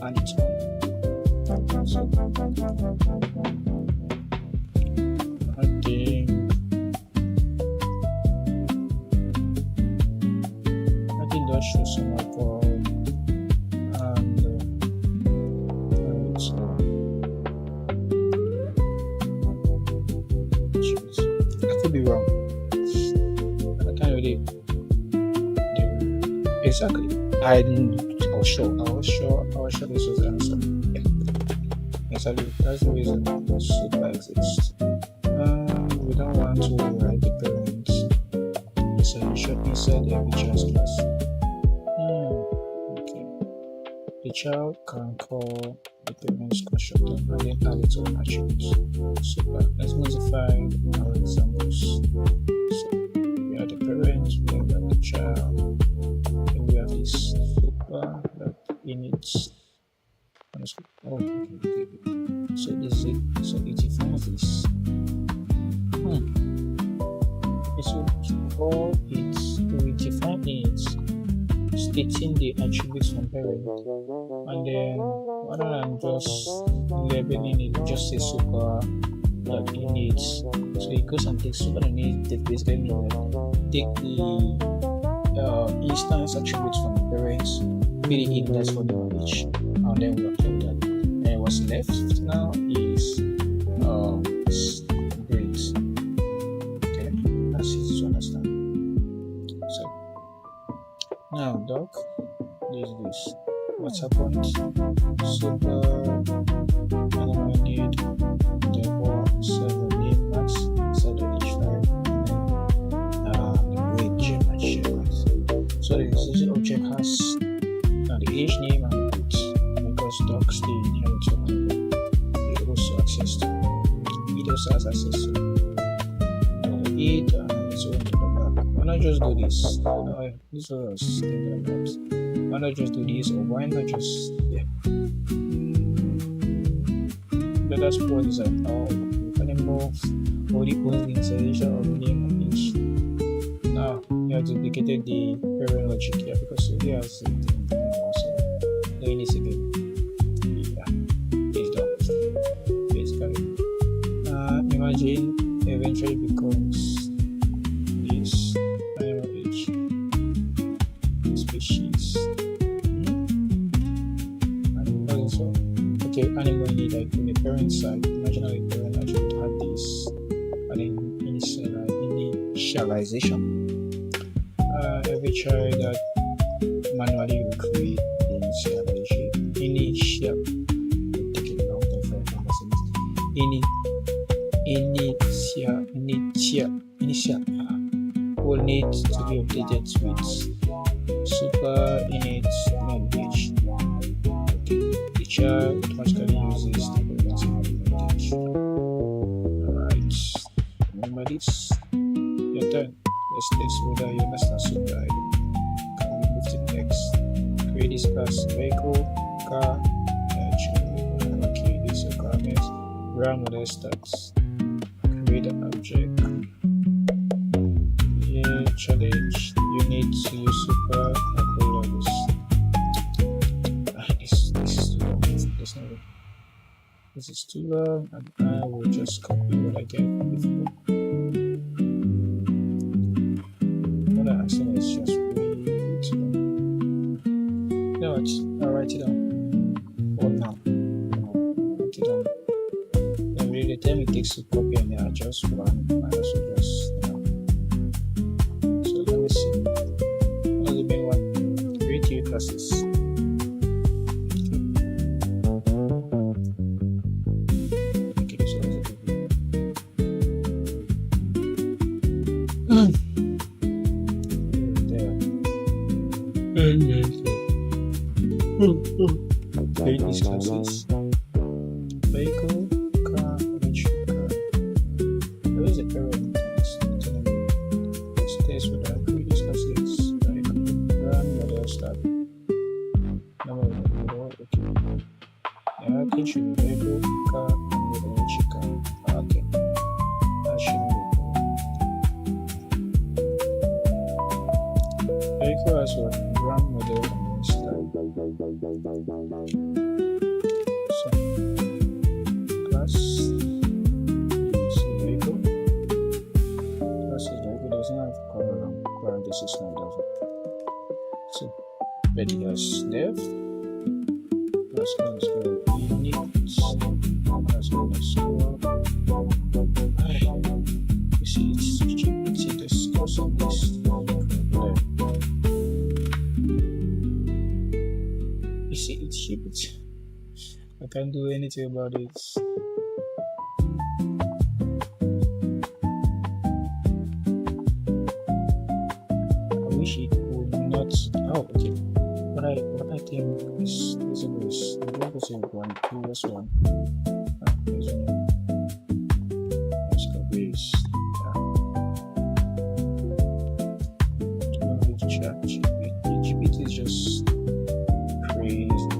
add its own. I think that should somehow call and I could be wrong. I can't really exactly. I was sure this was the answer. Exactly, that's the reason super exists. We don't want to write the parents inside every child's class. Okay. The child can call the parents constructor and then add its own attributes. Super. Let's modify our examples. So we have the parents, we have the child, init. Oh, okay. So this is it. So it defines this. So for it, we define it stating the attributes from parent, and then rather than just labeling it, just say super init. So it goes and takes super init. That basically means take the instance attributes from the parents, put it in that's for the knowledge, and then we apply that. And what's left now is grades. Okay, that's easy to understand. So now doc, this what's happened? Super animated therefore 7 name max 7 each 5 and then the grade gem and share. So the decision object has the age name and it because docs the inherit it also access to it also has access to it and so on. Why not just do this? This was thinking about. Why not just do this, or why not just let us put this at all. Anymore for the only installation of name and age. Now you have duplicated the parent logic here because here's the thing also. Then it's again. It's done. Basically. Imagine eventually becomes this animal age species. And also okay, animal need like on the parent side. Imagine how the parent actually had this and then initialization. Every child that manually will create the initial take it long time for initial will need to be updated with super init language. Okay, the child automatically uses the preventive language. Alright, remember this. Your turn. Let's test whether you understand super. Can we move to the next? Create this class vehicle, car, okay, this requirement. Ground model stats. Create an object. Yeah, challenge. You need to use super levels. This is too long. This is too long, and I will just copy what I get before. What I'm saying is just way too long. You know what? I'll write it down. Or now. Write it down. Then really the time it takes to copy and then adjust one, I also just so let me see. What's the main one? Create your classes. Create these classes. Vehicle, car, electric car. There is a parent. Let's test with that. Create these classes. Vehicle, run, model, start. Number of the model, okay. Yeah, I think should be vehicle, car, and electric car. Okay. That should be vehicle as well. Run, model, and start. So, class is vehicle. Class is vehicle doesn't have color on parentheses now, does it? So, ready as dev. Class underscore init. Class underscore. You see, it's cheap. You see, this course on this. You see, it's cheap. I can't do anything about it. I wish it would not. Oh, okay. What I think is visible is the previous one, previous one. There's one. Let's copy this. GPT is just crazy.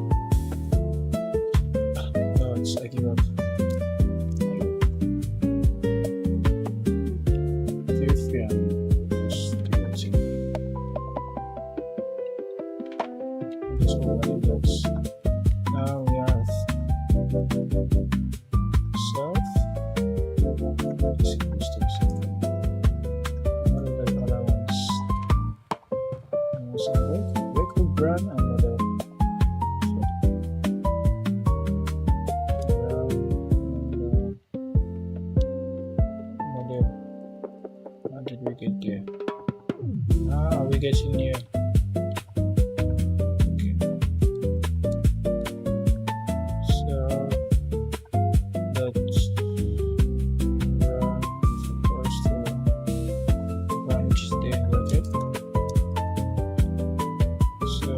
get there. We're getting near. Okay. So that's supposed to branch there, okay? So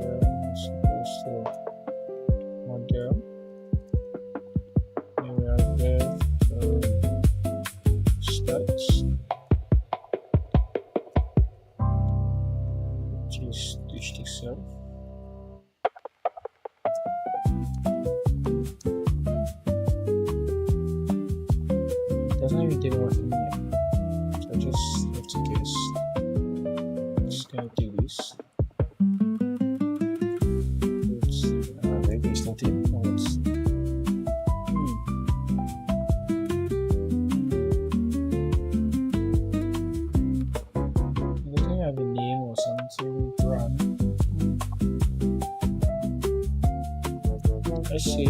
that's supposed to model. Here we have there. So stats, which is stitched itself. Doesn't even take one from here. So I just have to guess. Just gonna do this. Maybe it's not it. No, it's doesn't have a name or something. Brand. Let's see.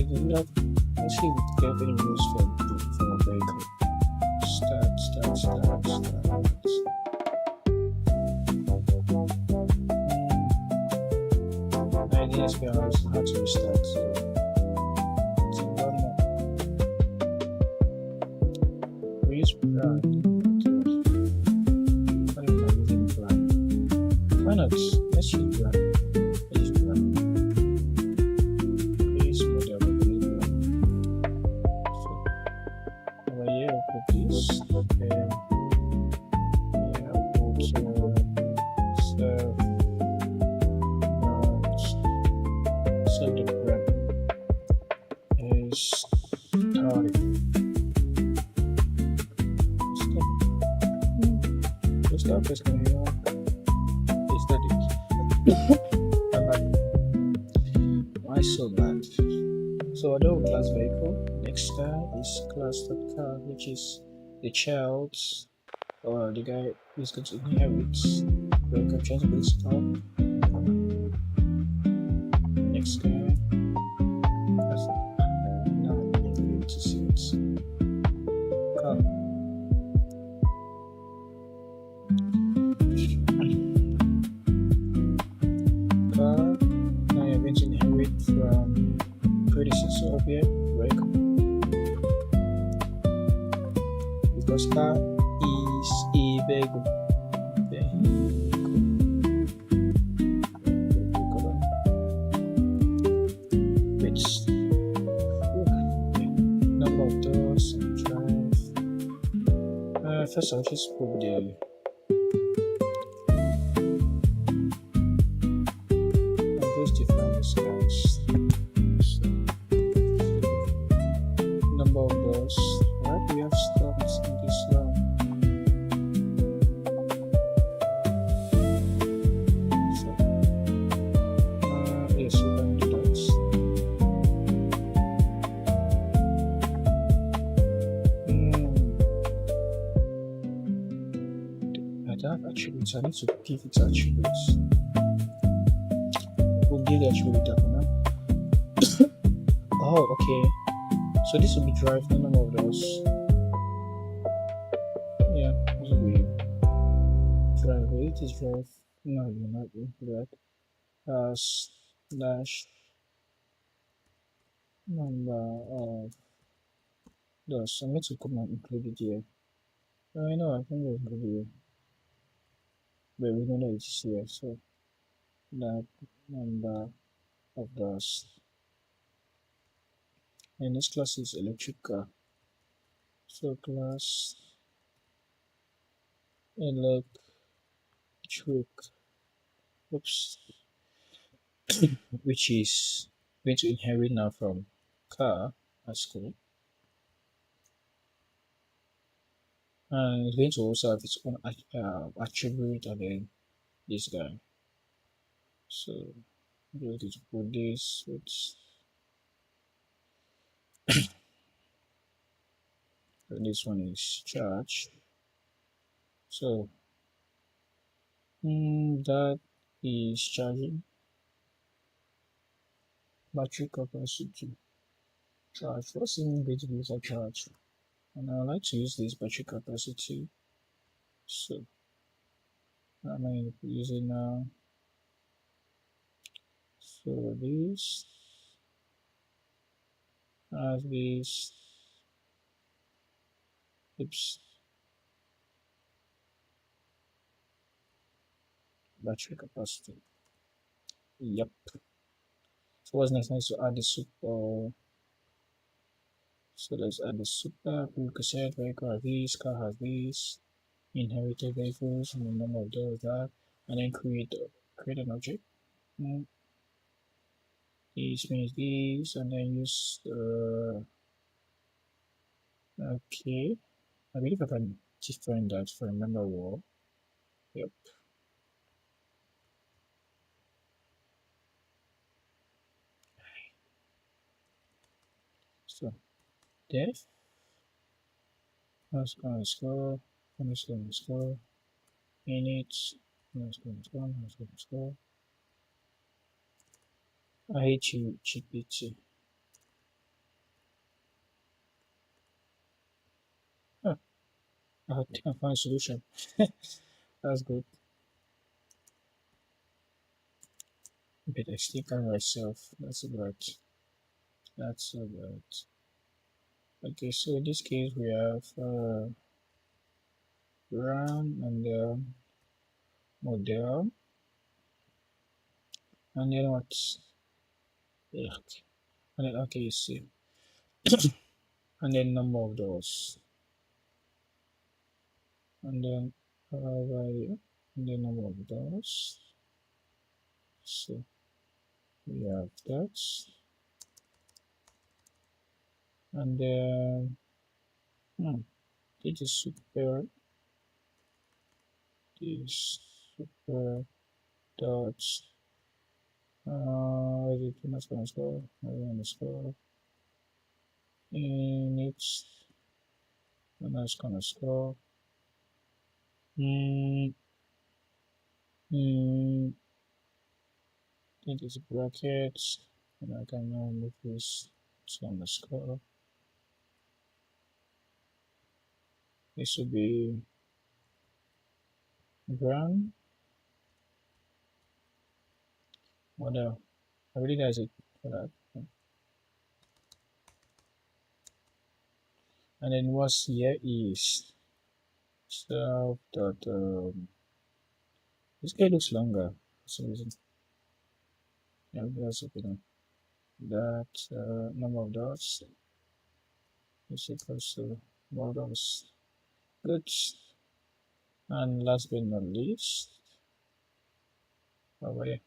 Let's see if we get any rules for a vehicle. Start. I didn't figure out how to restart, so it's a lot more. We use brand. What am I using brand? Why not? Let's use brand. Please model brand. So over here I'll put this. Then here I'll put serve. So the brand is target. Stop is going to is that it? Why so bad? So although class vehicle, next car is class.car, which is the child's or the guy who's going to inherit vehicle changeable stop. Next guy. Now I'm able to see it. Car. Now you're going to inherit from predecessor of your vehicle. Because car is a vehicle. Number of doors and drive. First I'll just put the define this guys. So, number of doors. Right, we have stops in this long. So yes, we can do that. I have attributes. I need to give it attributes. We'll give the attribute that one now. Oh, okay. So this will be drive, no number of those. Yeah, this will be drive. It is drive. No, you're not do that. Slash number of those. I'm going to come and include it here. I know, I think we'll include it here. But we don't know it's here, so that number of those. And this class is electric car. So class electric, oops, which is going to inherit now from car at school. And it's going to also have its own attribute and then this guy. So I'm going to put this with and this one is charge. So that is charging battery capacity charge. What's even going to be a charge? And I like to use this battery capacity. So I'm going to use it now. So this has this, oops, battery capacity. Yep. So what's next? Next to add the super. So let's add the super prerequisite vehicle has this, car has this, inherited vehicles, and the number of those that, and then create an object. Mm, this means this, and then use okay. I believe I can define that for a member wall. Yep. So def underscore underscore init underscore. I hate you, GPT. Huh, I think I found a solution. That's good. But I still can myself. That's about. That's about. Okay, so in this case we have run and model, and then what? Yeah. And then okay, you see, and then number of those, and then value, and then number of those. So we have that, and then this is super. This super dots. Is it underscore? Underscore. And it's underscore. Mm, mm, it is brackets, and I can now move this to underscore. This will be brown. What I really does it for that. And then what's here is stuff that this guy looks longer for some reason. Yeah, that's okay. That number of dots is equals to models. Good. And last but not least, over here,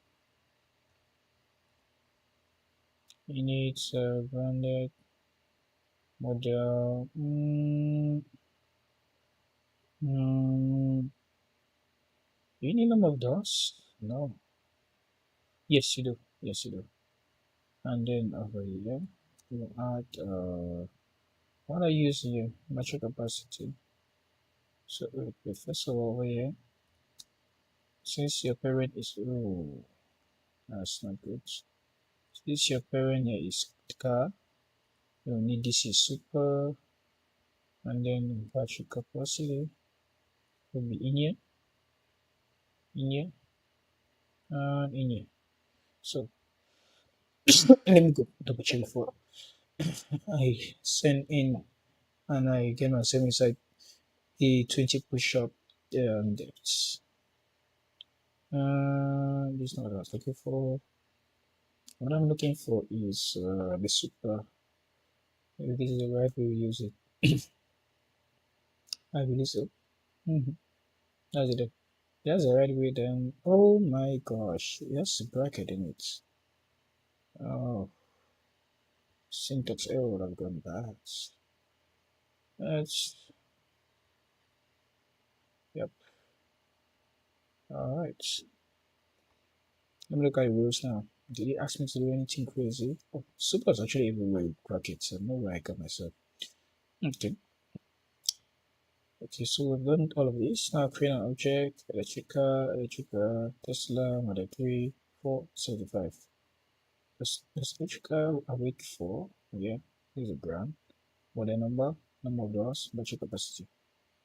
you need branded model. Do you need number of dots? No. Yes, you do. Yes, you do. And then over here, you add what I use here, metric capacity. So first of all over here, since your parent is that's not good. Since your parent here is car, you need this is super, and then battery capacity will be in here, and in here. So let me go double check before I send in and I get myself inside the 20 push-up depths. This is not what I was looking for. What I'm looking for is the super. If this is the right way we use it. I believe so. That's it. That's the right way then. Oh my gosh. Yes, bracket in it. Oh, syntax error would have gone bad. That's, yep. Alright. Let me look at the rules now. Did he ask me to do anything crazy? Oh, super is actually everywhere with brackets. I know where I got myself. Okay. Okay, so we've done all of this. Now create an object, electrical, Tesla, Model 3, 4, 75. This electrical I wait for, yeah, here's a brand, model number, number of doors, battery capacity.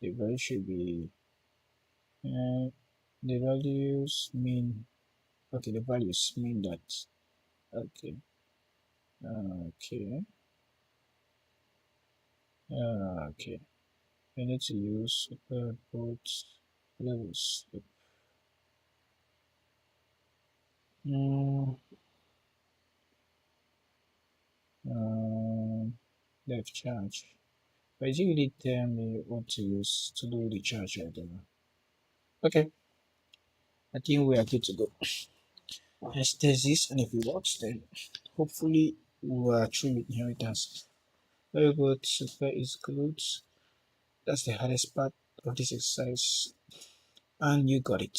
The value should be uh, the values mean okay. The values mean that okay. Okay. Okay. I need to use both levels. Mm, um, left charge. But you really tell me what to use to do the charge right there. Okay, I think we are good to go. Let's test this, and if it works, then hopefully we are through with inheritance. Very good, super is good. That's the hardest part of this exercise, and you got it.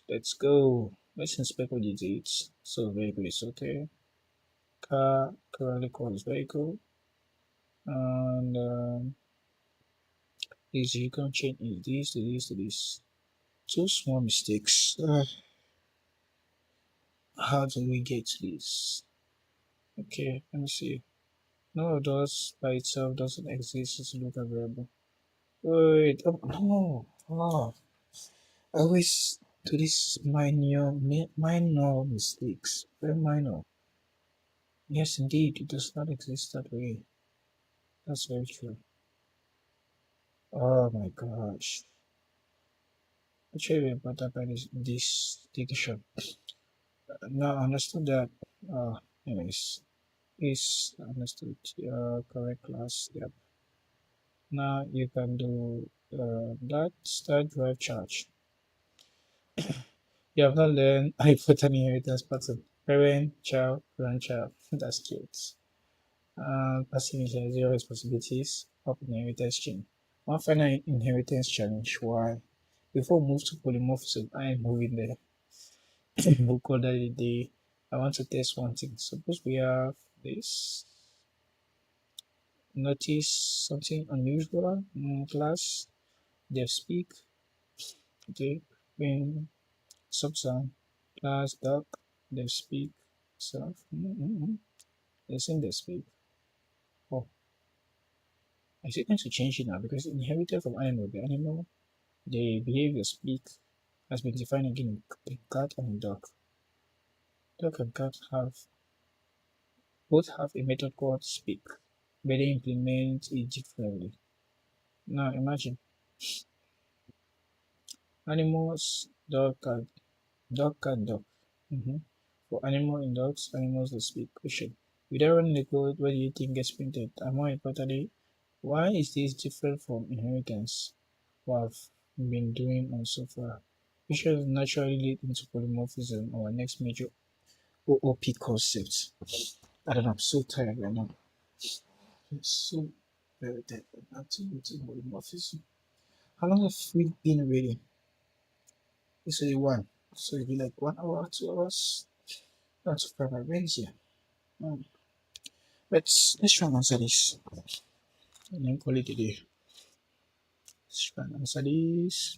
Let's go. Let's inspect what you did. So vehicle is okay. Car currently calls vehicle, and is you can change is this to this to this. Two small mistakes. How do we get to this? Okay, let me see. No, does by itself doesn't exist as a local variable. Wait, oh no. Oh, I always do this minor mistakes. Very minor. Yes, indeed, it does not exist that way. That's very true. Oh my gosh. Actually, about that by this diction. Now I understood that. Anyways, is understood. Correct class. Yep. Now you can do that start drive charge. You have not learned hypothetical inheritance pattern. Parent, child, grandchild. That's cute. Passive inheritance, zero responsibilities, up inheritance chain. One final inheritance challenge. Why? Before we move to polymorphism, I am moving there. We'll call that a day. I want to test one thing. Suppose we have this. Notice something unusual in class. They speak. Okay. When subsound class dog. They speak. Self. They sing they speak. Oh, I think I to change it now because inherited from animal. The animal, the behavior speak has been defined again in cat and dog. Dog and cat have both have a method called speak, but they implement it differently. Now imagine animals, dog. Mhm. For animal in dogs, animals that speak. Question. Without running the code, what do you think gets printed? And more importantly, why is this different from inheritance? What I've been doing on so far. We should naturally lead into polymorphism, our next major OOP concept. I don't know, I'm so tired right now. It's so very tired. I'm too into polymorphism. How long have we been reading? It's only one. So it'll be like 1 hour, 2 hours. That's for my brains here. Um, let's try and answer this. And then call it a day. Let's try and answer this.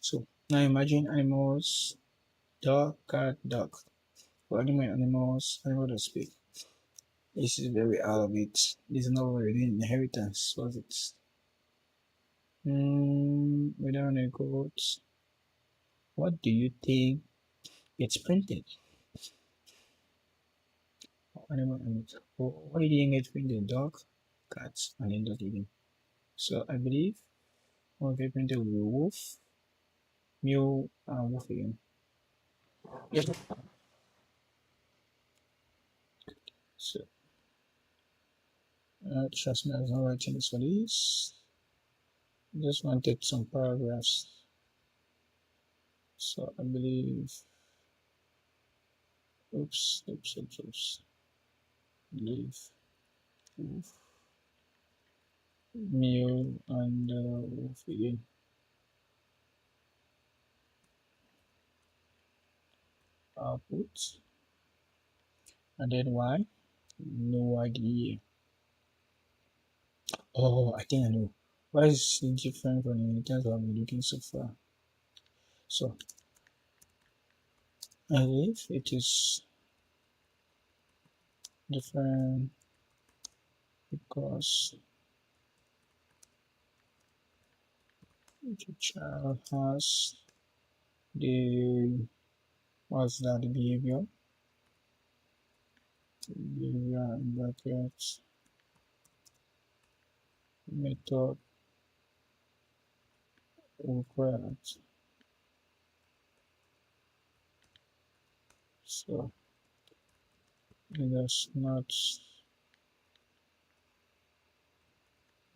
So now imagine animals, dog, cat, dog. For animals, animal that speak. This is very out of it. This is not really inheritance, was it? Without any quotes, what do you think gets printed? What do you think gets printed? Dog, cats, and then dog again. So I believe what get printed will be wolf, mule, and wolf again. Yes. So trust me, I was not writing this for this. Just wanted some paragraphs. So I believe. Oops. Leave. Wolf, mule, and wolf again. Output. And then why? No idea. Oh, I think I know. Why is it different from the inheritance I've been looking so far? So I believe it is different because the child has the what's that the behavior in brackets method required. So it does not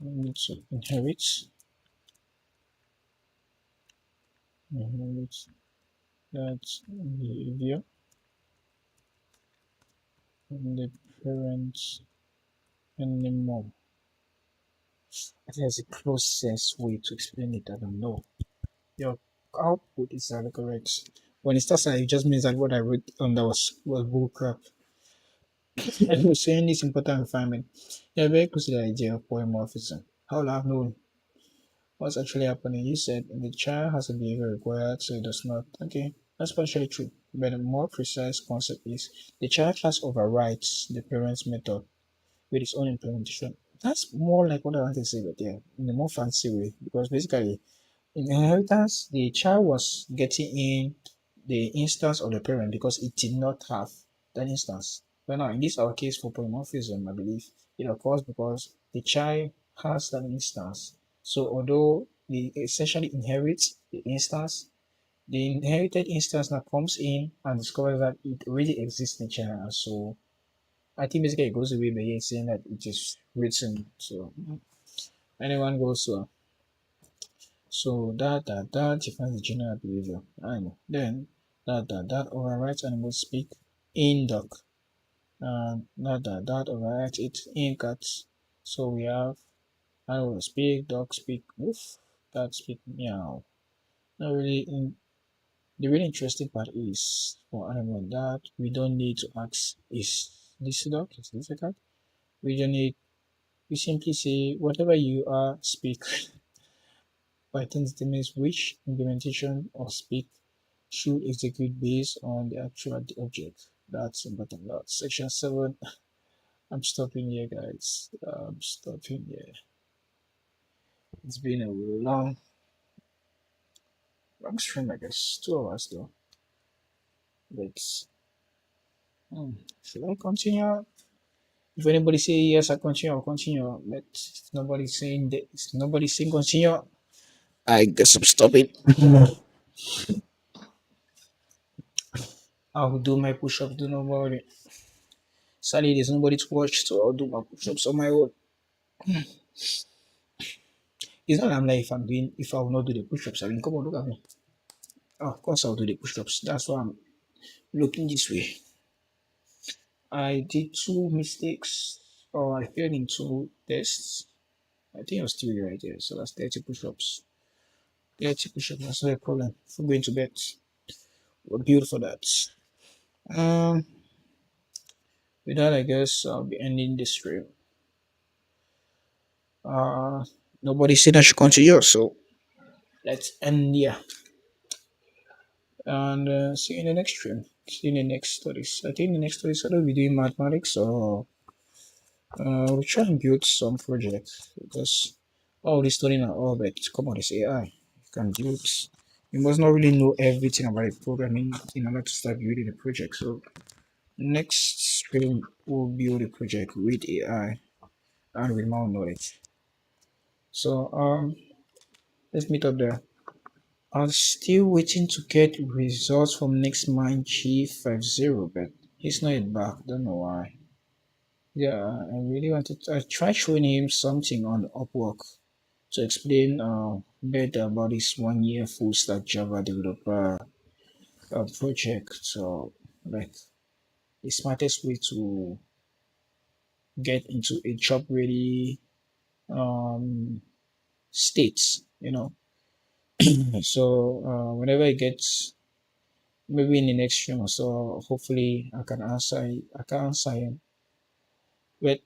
need to inherit that behavior from the parents anymore. I think that's the closest way to explain it. I don't know. Your output is correct. When it starts, it just means that what I wrote on that was bullcrap. I was saying this important refinement. Yeah, very close to the idea of polymorphism. How will I have known what's actually happening? You said the child has a behavior required, so it does not. Okay, that's partially true. But a more precise concept is the child class overrides the parent's method with its own implementation. That's more like what I want to say, but yeah, in a more fancy way, because basically in inheritance, the child was getting in the instance of the parent because it did not have that instance. But now, in this our case for polymorphism, I believe it occurs because the child has that instance. So, although they essentially inherit the instance, the inherited instance now comes in and discovers that it already exists in the child. So, I think basically it goes away by here saying that it is written. So, anyone goes to so that defines the general behavior. I know. Then that overrides animal speak in dog. And that overrides it in cats. So we have animal speak, dog speak, woof, cat speak meow. Not really in the really interesting part is for animal that we don't need to ask is this a dog, is this a cat? We don't need we simply say whatever you are speak. Python determines which implementation of speak should execute based on the actual object. That's important. That's section 7. I'm stopping here, guys. I'm stopping here. It's been a long stream, I guess. 2 hours though. But should I continue? If anybody say yes, I continue, I'll continue. But if nobody's saying that, if nobody's saying continue, I guess I'm stopping. I'll do my push-ups. Do nobody. Sadly, there's nobody to watch, so I'll do my push-ups on my own. It's not I'm like if I will not do the push-ups, I mean come on look at me. Oh, of course I'll do the push-ups. That's why I'm looking this way. I did 2 mistakes or I failed in 2 tests. I think I was still right there. So that's 30 push-ups. 30 push-ups, that's not a problem. For going to bed. We're built for that. Um with that I guess I'll be ending this stream. Nobody said I should continue, so let's end here. And see you in the next stream. See you in the next studies. I think the next studies I will be doing mathematics or we'll try and build some projects because all this studying and all but come on, it's AI. You can build. You must not really know everything about the programming in order to start building a project. So next stream we'll build a project with AI and with more knowledge. So let's meet up there. I'm still waiting to get results from next mine G50, but he's not yet back. Don't know why. Yeah, I really wanted to. I tried showing him something on Upwork to explain better about this 1 year full stack Java developer project. So, like, the smartest way to get into a job ready um, state, you know. So, whenever it gets maybe in the next stream or so, hopefully I can answer him. But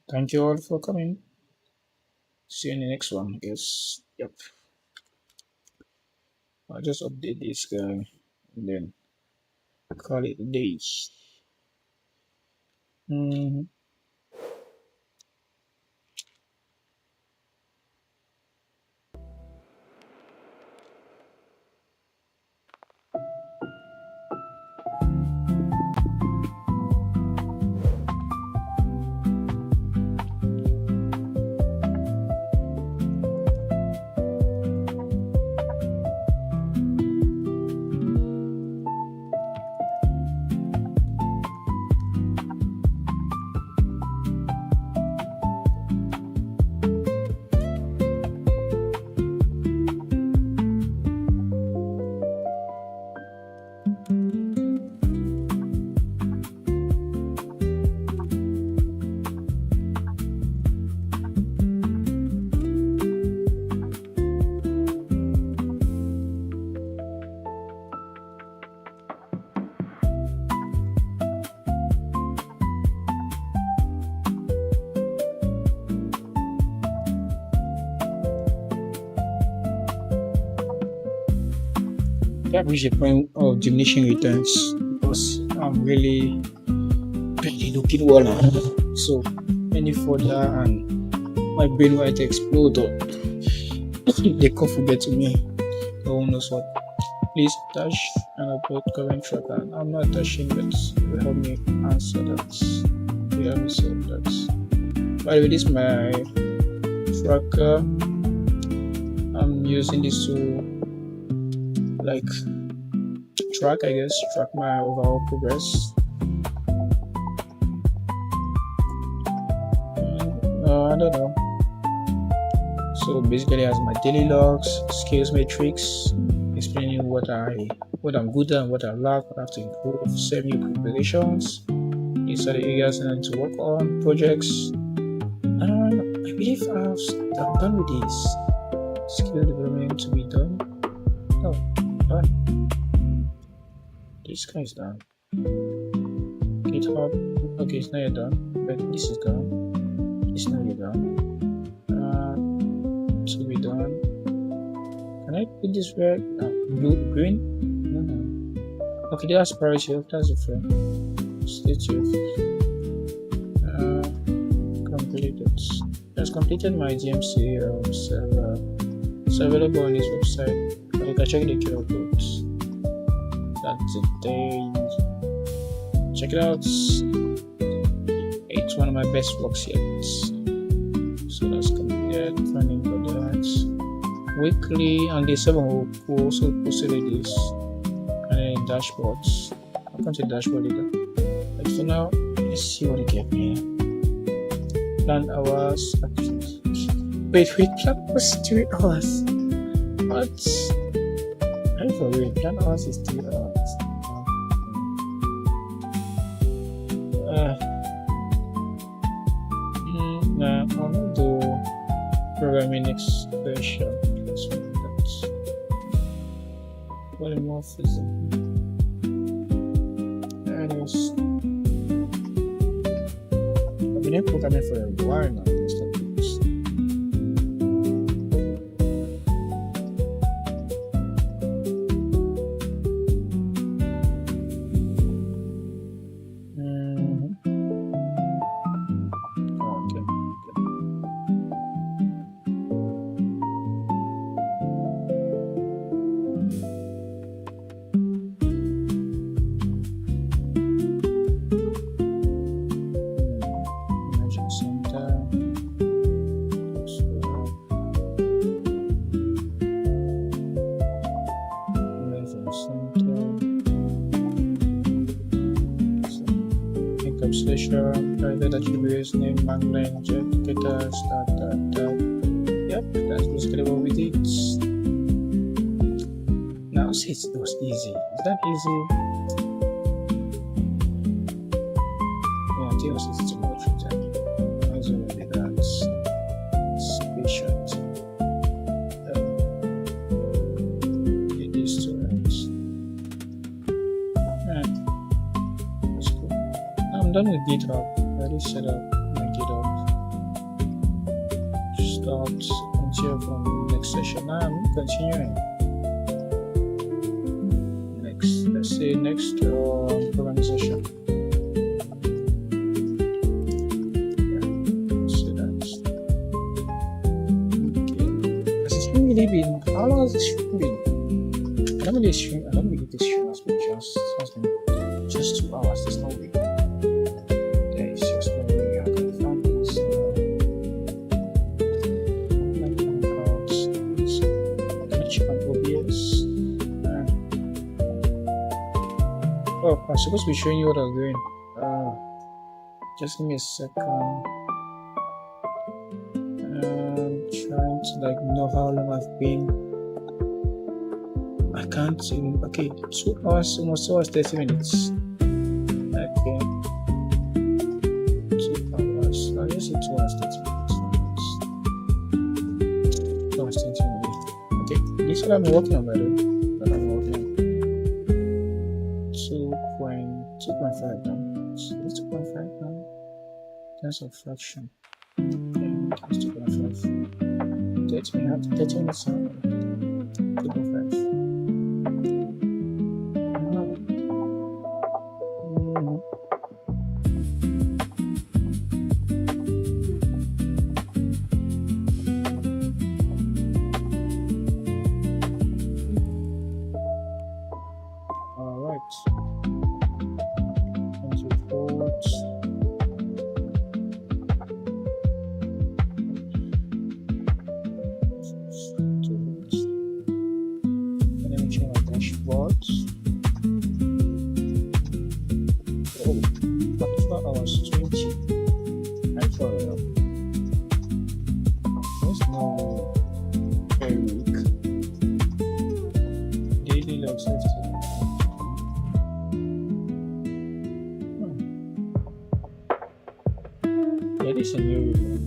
thank you all for coming. See you in the next one, I guess. Yep. I'll just update this guy and then call it a day. can't reach a point of diminishing returns because I'm really looking well now. So any further and my brain might explode or the cough will get to me. No one knows what. Please attach and upload current tracker. I'm not attaching, but it will help me answer that. You help me solve that. By the way, this is my tracker. I'm using this to track my overall progress. I don't know. So basically, as my daily logs, skills matrix, explaining what I'm good at and what I lack, what I have to improve, CMU preparations. These are the areas I need to work on, projects. And I believe I'm done with this. Skill development to be done. Oh, done. This guy is done. GitHub. Okay, it's not yet done. But this is done. It's not yet done. To be done. Can I put this red? Green? No. Okay, that's priority. That's different. Stay tuned. Completed. Just completed my DMC server. It's available on his website. You can check the QR codes. That's it. Check it out. It's one of my best works yet. So that's completed. Planning for that. Weekly and the 7 will also posted this and then dashboards. I'll come to the dashboard later. But for now, let's see what it gave me. Plan hours. Wait, plan was 3 hours. What? Are you for real? Plan hours is 3 hours. Nah, I'll not do programming next version. Polymorphism. Anyways, I've been programming for a while now. Encapsulation, private attributes, name, mangling, data, start. Yep, that's basically what we did. Now, say it was easy. Is that easy? Yeah, I think it was easy to watch with that. That's already that. It's patient. It is to that's cool. Now I'm done with GitHub. I already set up my GitHub. Start until from next session. Now I'm continuing. Let's say next programming session. So that's okay. Has this really been? How long has this stream been? I don't believe this stream has been just 2 hours. There's no way. There is just no way I can find this. Can I check on OBS? Oh, I'm supposed to be showing you what I was doing. Just give me a second. I'm trying to know how long I've been. I can't even. Okay, 2 hours, almost 2 hours 30 minutes. Okay, 2 hours. I just say 2 hours 30 minutes. 2 hours 20 minutes. Okay, this is what I've been working on, by the way. 2.5 now. So it's 2.5 now. That's a fraction. Yeah, it's 2.5. 30 minutes. 2.5. Alright. Into forwards. And then we change our dashboards. Oh, 4 hours 20. Right for real. There's no per week. Daily log 50. Yeah, this is a new rule.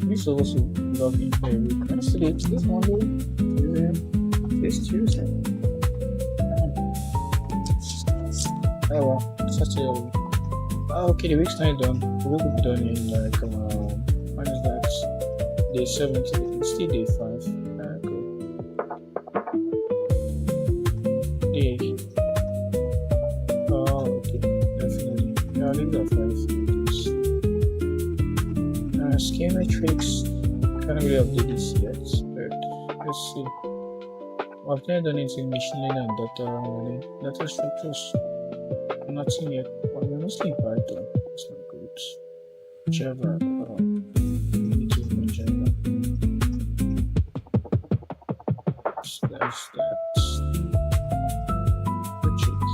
We supposed to log in per week. Honestly, it's this Monday, Tuesday, this Tuesday. Oh well, such a okay, the week's not done. The week will be done in like when is that? Day 70. It's still day 5. Cool. Day. Oh, okay, definitely. Yeah, I'll leave that 5. Schematrix. Can't really update this yet, but let's see. I've never done anything machine learning and data structures. Nothing yet. Well, we're mostly Python. It's not good. Java. We need to learn Java. So that's that. Widget.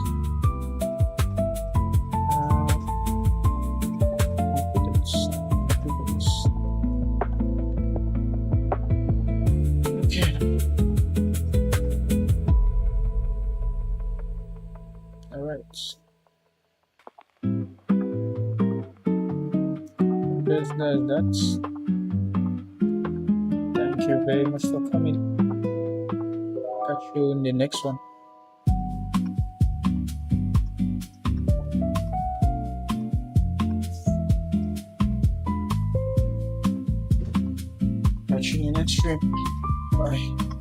Evidence. Okay. Alright. There's that. Thank you very much for coming. Catch you in the next one. Catch you in the next stream. Bye.